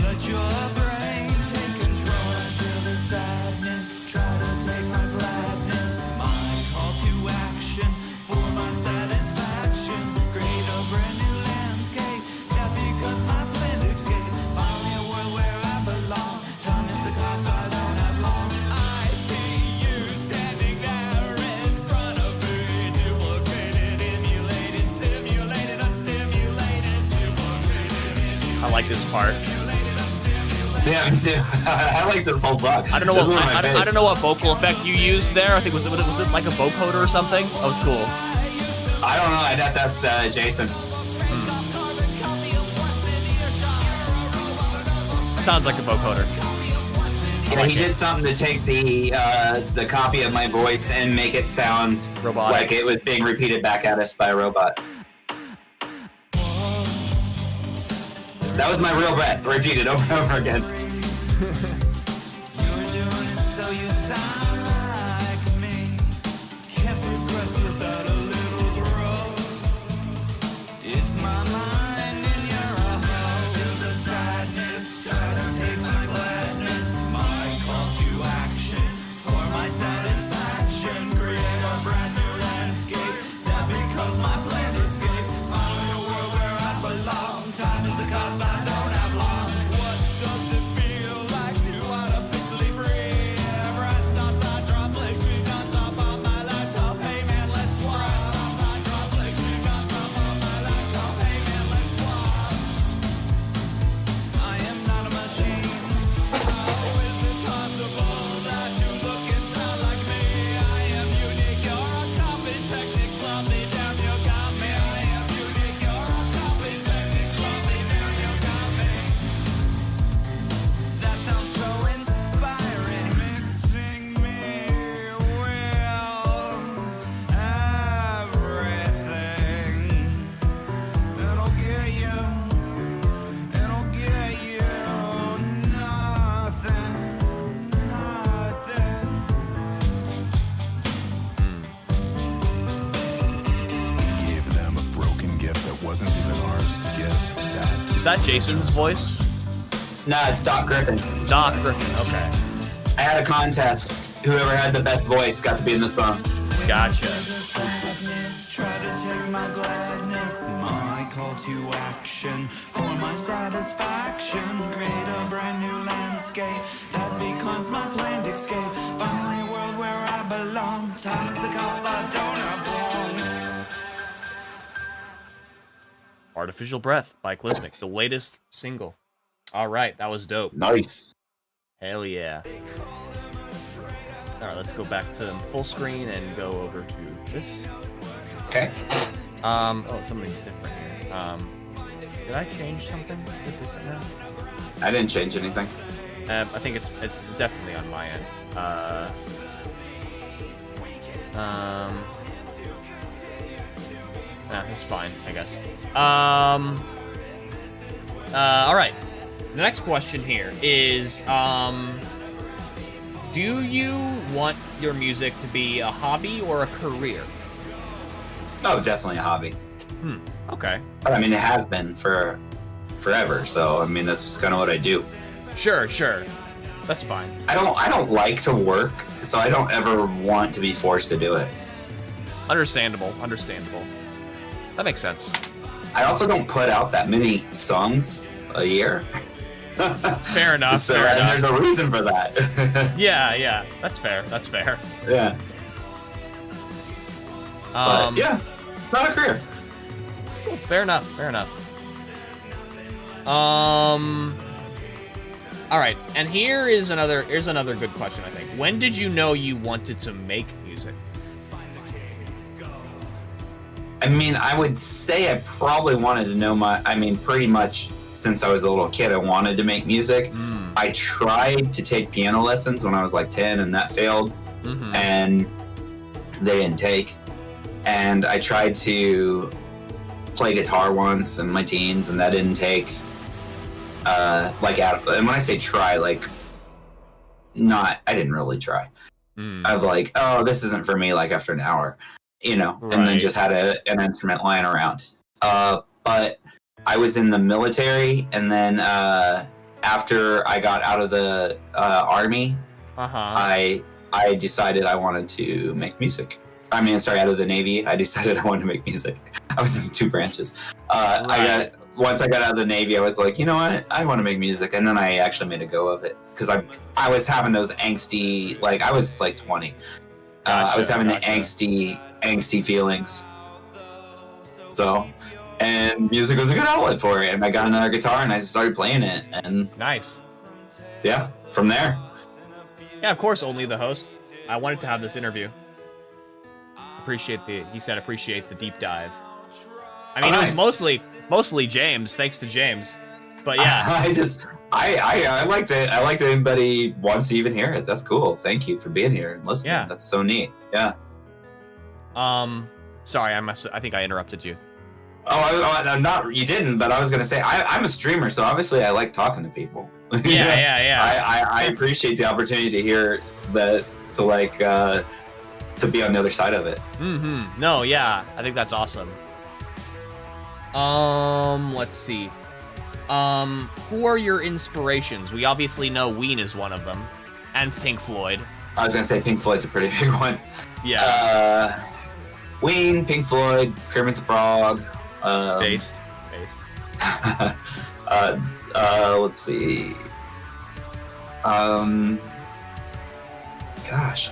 Let your brain take control. Feel the sadness, try to take my gladness. My call to action for my satisfaction. Create a brand new landscape. That becomes my planned escape. Finally a world where I like this part. Yeah, me too. I like this whole song. I don't know what I don't know what vocal effect you used there. I think was it like a vocoder or something? That was cool. I don't know. I'd have to ask Jason. Sounds like a vocoder. Yeah, he did something to take the copy of my voice and make it sound Robotic. like it was being repeated back at us by a robot. That was my real breath, repeated over and over again. You're doing it so you sound like me. Can't be pressed without a little growth. It's my mind in your heart. Feel the sadness, try to take my gladness. My call to action for my satisfaction. Create a brand new landscape that becomes my planned escape. I'm in a world where I belong. Time is the cost I don't have long. What does it feel like to artificially breathe? Rest outside, drop like me, got top on my laptop. Hey man, let's swap. Rest outside, drop like me, got top on my laptop. Hey man, let's swap. I am not a machine. How is it possible that you look and sound like me? I am unique, you're a copy. Techniques slow me down, you got me. I am unique, you're a copy. Techniques slow me down, you got me. That sounds so inspiring. Mixing me will everything. It'll get you nothing. Gave them a broken gift that wasn't even ours to give. Is that Jason's voice? Nah, it's Doc Griffin. Doc Griffin. Okay. I had a contest. Whoever had the best voice got to be in the song. Gotcha. Sadness, try to take my gladness, my call to action for my satisfaction. Create a brand new landscape that becomes my planned escape. Finally, a world where I belong. Time is the cost I don't have long. Artificial Breath by Clysmic, the latest single. All right, that was dope. Nice. Hell yeah. All right, let's go back to full screen and go over to this. Okay. Oh, something's different here. Did I change something? Is it different now? I didn't change anything. I think it's definitely on my end. This is fine, I guess. All right. The next question here is, do you want your music to be a hobby or a career? Oh, definitely a hobby. Okay. I mean, it has been for forever. So, I mean, that's kind of what I do. Sure. That's fine. I don't like to work, so I don't ever want to be forced to do it. Understandable. That makes sense. I also don't put out that many songs a year. Fair enough. So, fair and enough. there's a reason for that. Yeah. That's fair. Yeah. But, yeah, not a career. Cool. Fair enough. All right, and here's another good question, I think. When did you know you wanted to make music? I mean, I would say I probably wanted to know pretty much since I was a little kid, I wanted to make music. I tried to take piano lessons when I was like 10, and that failed. And they didn't take. And I tried to play guitar once in my teens, and that didn't take. And when I say try, I didn't really try. I was like, oh, this isn't for me, like after an hour, and then just had an instrument lying around. But I was in the military, and then after I got out of the army, I decided I wanted to make music. Out of the Navy, I decided I wanted to make music. I was in 2 branches. Once I got out of the Navy, I was like, you know what? I want to make music. And then I actually made a go of it. Because I was having those angsty, I was like 20. I was having the angsty feelings. So, and music was a good outlet for it. And I got another guitar and I started playing it, and Nice. yeah, from there. Yeah, of course, only the host. I wanted to have this interview. He said appreciate the deep dive. I mean, Oh, it was nice. mostly James, thanks to James. But yeah, I like that. I like that anybody wants to even hear it. That's cool. Thank you for being here and listening. Yeah. That's so neat. Yeah. sorry, I think I interrupted you. Oh, not you didn't, but I was gonna say I'm a streamer, so obviously I like talking to people. Yeah. I appreciate the opportunity to hear that, to be on the other side of it. Mm-hmm. No, yeah, I think that's awesome. Let's see. Who are your inspirations? We obviously know Ween is one of them, and Pink Floyd. I was gonna say Pink Floyd's a pretty big one. Yeah. Ween, Pink Floyd, Kermit the Frog. Based. Let's see. Gosh,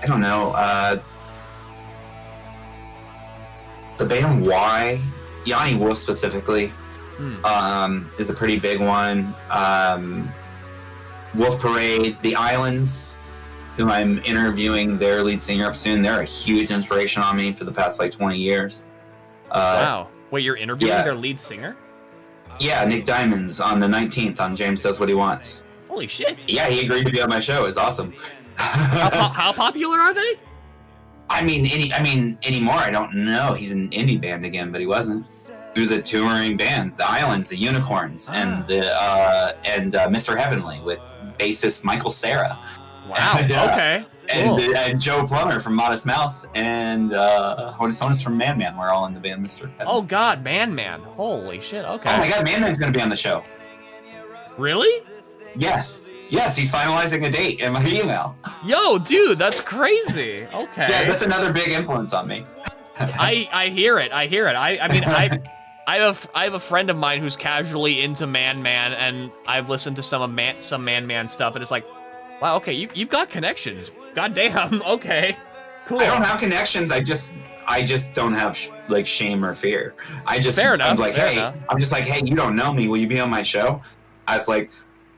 I don't know. The band Y, Yanni Wolf specifically, is a pretty big one. Wolf Parade, The Islands, who I'm interviewing their lead singer up soon. They're a huge inspiration on me for the past 20 years. Wow. Wait, you're interviewing yeah. their lead singer? Yeah, Nick Diamonds on the 19th on James Does What He Wants. Holy shit. Yeah, he agreed to be on my show. It's awesome. How popular are they? Anymore, I don't know. He's an indie band again, but he wasn't. He was a touring band, The Islands, The Unicorns, and Mr. Heavenly with bassist Michael Cera. Wow. Yeah. Okay. Cool. And Joe Plummer from Modest Mouse and Honus from Man Man. We're all in the band Mr. Heavenly. Oh God, Man. Holy shit. Okay. Oh my God, Man Man's going to be on the show. Really? Yes, he's finalizing a date in my email. Yo, dude, that's crazy. Okay. Yeah, that's another big influence on me. I hear it. I mean, I have a friend of mine who's casually into Man, and I've listened to some Man stuff, and it's like, wow, okay, you've got connections. God damn. Okay. Cool. I don't have connections. I just don't have shame or fear. Fair enough. I'm just like, hey, you don't know me. Will you be on my show? I was like,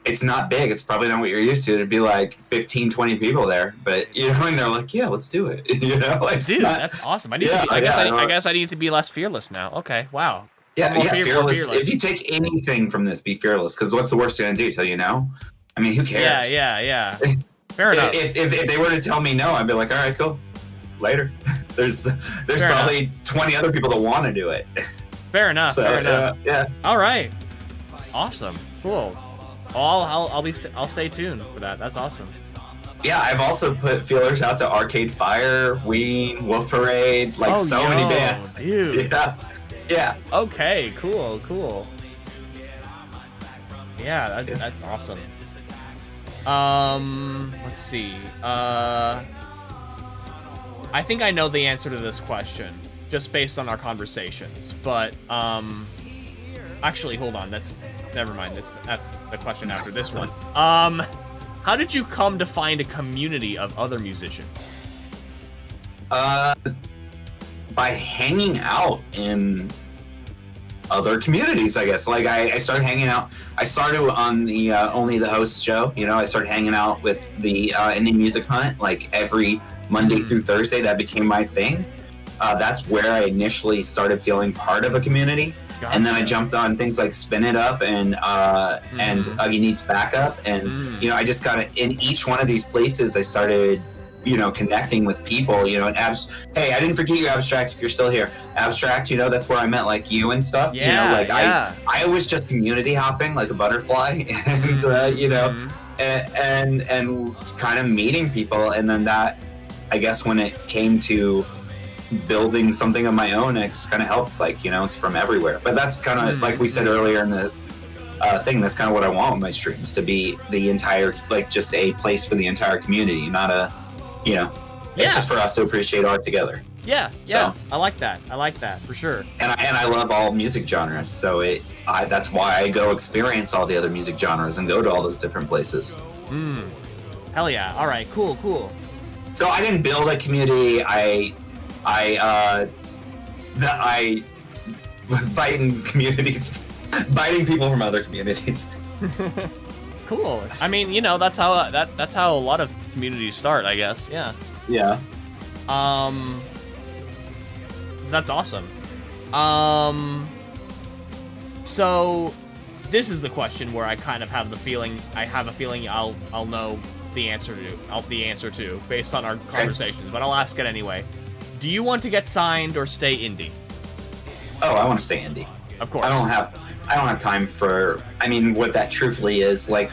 it's not big. It's probably not what you're used to. It'd be 15, 20 people there. But, and they're like, yeah, let's do it. Dude, that's awesome. I guess I need to be less fearless now. Okay, wow. Yeah, fearless. If you take anything from this, be fearless. Because what's the worst you're going to do? Tell you no? I mean, who cares? Yeah. Fair enough. If they were to tell me no, I'd be like, all right, cool. Later. There's probably 20 other people that want to do it. Fair enough. Yeah. All right. Awesome. Cool. I'll stay tuned for that. That's awesome. Yeah, I've also put feelers out to Arcade Fire, Ween, Wolf Parade, many bands. Dude. Yeah. Okay, cool. Yeah, that's awesome. Let's see. I think I know the answer to this question just based on our conversations, but actually, hold on. Never mind. That's the question after this one. How did you come to find a community of other musicians? By hanging out in other communities, I guess. I started hanging out. I started on the Only the Host show. I started hanging out with the Indie Music Hunt every Monday through Thursday. That became my thing. That's where I initially started feeling part of a community. Gotcha. And then I jumped on things like Spin It Up and Uggy Needs Backup. And, I just got in each one of these places, I started, connecting with people, and hey, I didn't forget you, Abstract, if you're still here. Abstract, that's where I met you and stuff. Yeah, I was just community hopping like a butterfly and, and kind of meeting people. And then that, I guess when it came to building something of my own, it just kind of helped, it's from everywhere. But that's kind of like we said earlier in the thing, that's kind of what I want with my streams, to be the entire, just a place for the entire community, not a, it's just for us to appreciate art together. Yeah. I like that for sure. And I love all music genres, so that's why I go experience all the other music genres and go to all those different places. Hell yeah. All right, cool. So I didn't build a community. I was biting communities, biting people from other communities. Cool. I mean, you know, that's how that's how a lot of communities start, I guess. Yeah. Yeah. That's awesome. So this is the question where I kind of have the feeling I'll know the answer to based on our conversations, but I'll ask it anyway. Do you want to get signed or stay indie? Oh, I want to stay indie. Of course. I don't have time for. I mean, what that truthfully is, like,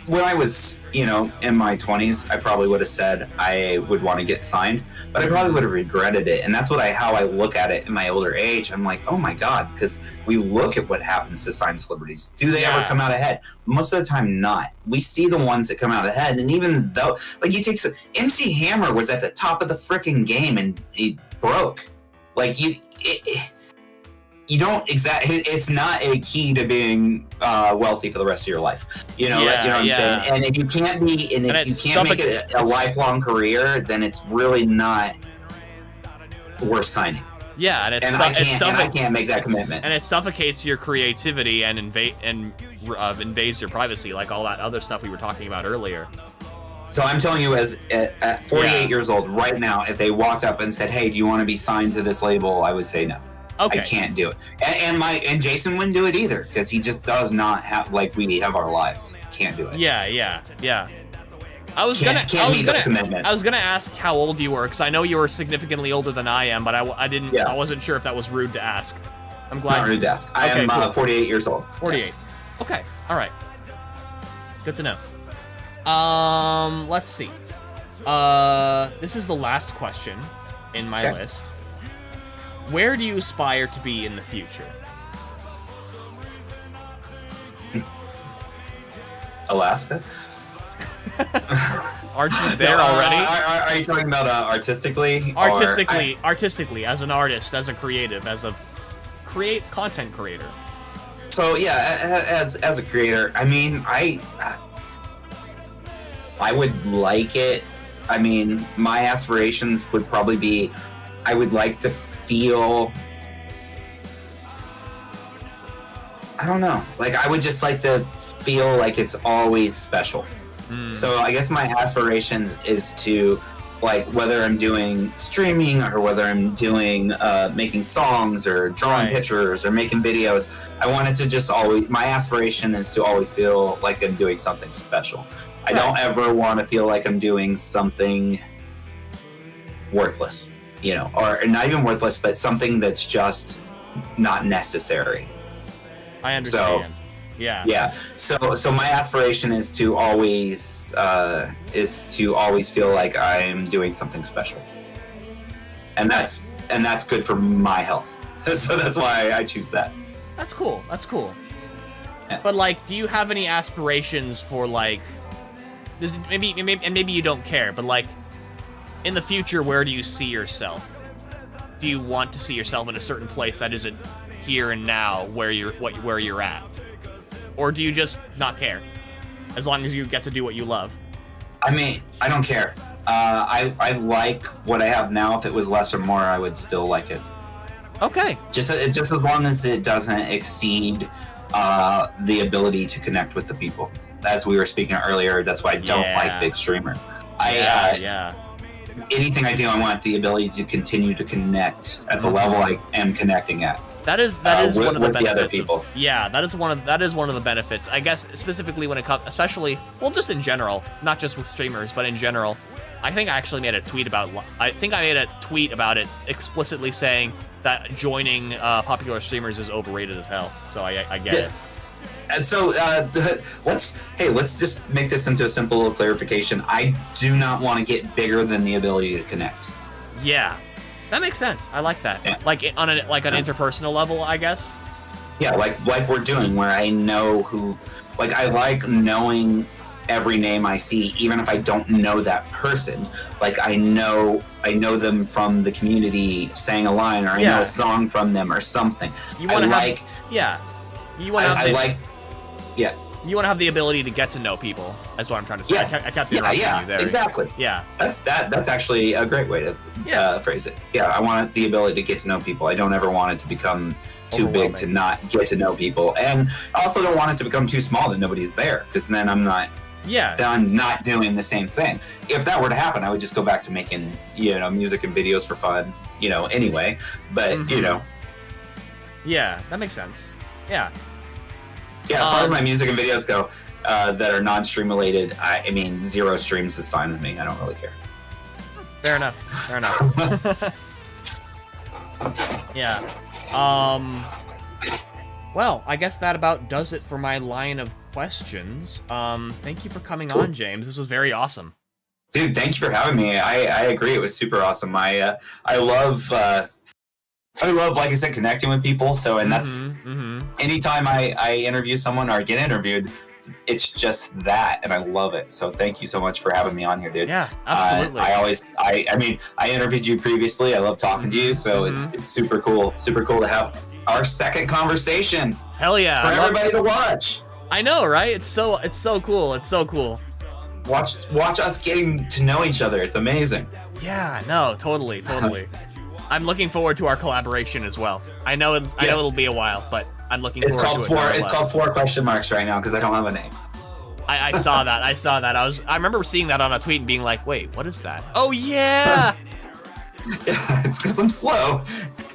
when I was, you know, in my 20s, I probably would have said I would want to get signed, but I probably would have regretted it. And that's how I look at it in my older age. I'm like, oh my God, because we look at what happens to signed celebrities. Do they ever come out ahead? Most of the time, not. We see the ones that come out ahead, and even though, like, MC Hammer was at the top of the freaking game and he broke. Like, you don't it's not a key to being wealthy for the rest of your life. You know, you know what I'm saying? And if you can't make it a lifelong career, then it's really not worth signing. Yeah, and I can't make that commitment. And it suffocates your creativity and invades your privacy, like all that other stuff we were talking about earlier. So I'm telling you, at 48 years old right now, if they walked up and said, "Hey, do you want to be signed to this label?" I would say no. Okay. I can't do it, and Jason wouldn't do it either, because he just does not have, like, we have our lives. Can't do it. Yeah. I was Can't meet those commitments. I was gonna ask how old you were, because I know you were significantly older than I am, but I didn't. Yeah. I wasn't sure if that was rude to ask. I'm glad. It's not rude to ask. I am cool. 48 years old. 48. Yes. Okay. All right. Good to know. Let's see. This is the last question in my list. Where do you aspire to be in the future? Alaska? Aren't you there already? Are you talking about artistically? Artistically, as an artist, as a creative, as a content creator. So yeah, as a creator, I mean, I would like it. I mean, my aspirations would probably be, I would like to feel, I don't know, like, I would just like to feel like it's always special. So I guess my aspirations is to, like, whether I'm doing streaming or whether I'm doing making songs or drawing pictures or making videos, I want it to just always, my aspiration is to always feel like I'm doing something special. I don't ever want to feel like I'm doing something worthless, you know, or not even worthless, but something that's just not necessary. I understand. Yeah. So my aspiration is to always feel like I'm doing something special, and that's good for my health. So that's why I choose that. That's cool. Yeah. But, like, do you have any aspirations for, like, this? Maybe you don't care, but, like, in the future, where do you see yourself? Do you want to see yourself in a certain place that isn't here and now where you're at? Or do you just not care, as long as you get to do what you love? I mean, I don't care. I like what I have now. If it was less or more, I would still like it. Okay. Just as long as it doesn't exceed the ability to connect with the people. As we were speaking earlier, that's why I don't like big streamers. Anything I do, I want the ability to continue to connect at the level I am connecting at. That is one of the benefits. The other people. Yeah, that is one of the benefits. I guess specifically when it comes, especially, well, just in general, not just with streamers, but in general. I think I actually made a tweet about it explicitly saying that joining popular streamers is overrated as hell. So I get it. And so let's just make this into a simple little clarification. I do not want to get bigger than the ability to connect. Yeah. That makes sense. I like that. Yeah. Like on an interpersonal level, I guess. Yeah, like we're doing, where I know who, like, I like knowing every name I see, even if I don't know that person. Like, I know them from the community saying a line, or I know a song from them or something. You want to You want to have the ability to get to know people. That's what I'm trying to say. I kept interrupting you there. Exactly. Yeah. That's actually a great way to phrase it. Yeah, I want the ability to get to know people. I don't ever want it to become too big to not get to know people, and I also don't want it to become too small that nobody's there, because then I'm not doing the same thing. If that were to happen, I would just go back to making music and videos for fun, anyway. But yeah, that makes sense. Yeah, as far as my music and videos go, that are non-stream related, I mean 0 streams is fine with me. I don't really care. Fair enough. Yeah. Well, I guess that about does it for my line of questions. Thank you for coming on, James. This was very awesome. Dude, thank you for having me. I agree. It was super awesome. I love, like I said, connecting with people. So, and that's anytime I interview someone or get interviewed, it's just that, and I love it. So thank you so much for having me on here, dude. Yeah, absolutely. I interviewed you previously. I love talking to you. So it's super cool to have our second conversation. Hell yeah. For everybody to watch. I know, right? It's so cool. It's so cool. Watch us getting to know each other. It's amazing. Yeah, no, totally. I'm looking forward to our collaboration as well. I know it'll be a while, but I'm looking forward to it. It's called 4 question marks right now because I don't have a name. I saw that. I remember seeing that on a tweet and being like, wait, what is that? Oh yeah. Yeah, it's because I'm slow.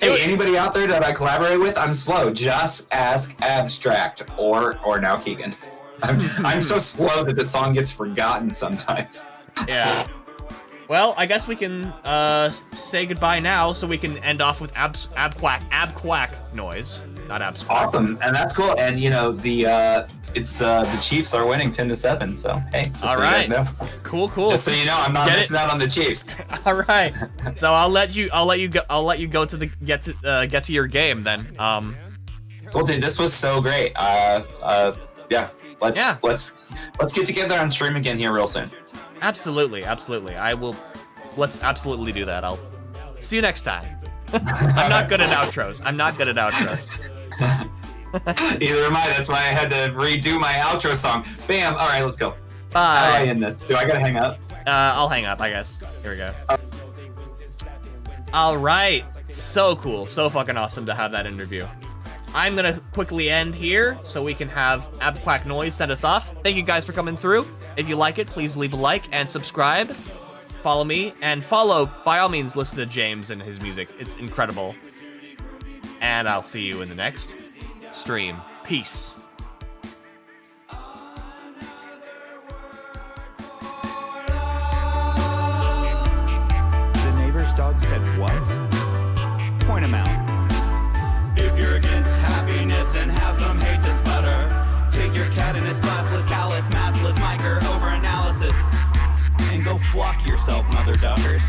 Hey, anybody out there that I collaborate with, I'm slow. Just ask Abstract or now Keegan. I'm so slow that the song gets forgotten sometimes. Yeah. Well, I guess we can say goodbye now, so we can end off with ab quack noise, not abs. Awesome, and that's cool. And the Chiefs are winning 10-7. So hey, just so you guys know. Cool. Just so you know, I'm not missing out on the Chiefs. All right. So I'll let you go to get to your game then. Cool, dude. This was so great. Yeah. Let's get together on stream again here real soon. Absolutely. Let's absolutely do that. I'll see you next time. I'm not good at outros. Either am I. That's why I had to redo my outro song. Bam. All right, let's go. Bye. How do I end this? Do I gotta hang up? I'll hang up, I guess. Here we go. All right. So cool. So fucking awesome to have that interview. I'm gonna quickly end here so we can have Abquack Noise send us off. Thank you guys for coming through. If you like it, please leave a like and subscribe. Follow me, and by all means, listen to James and his music. It's incredible. And I'll see you in the next stream. Peace. The neighbor's dog said what? Point him out. If you're against happiness and have some hate to sputter, take your cat in his classless, callous, massless, micro over analysis, and go flock yourself, mother duckers.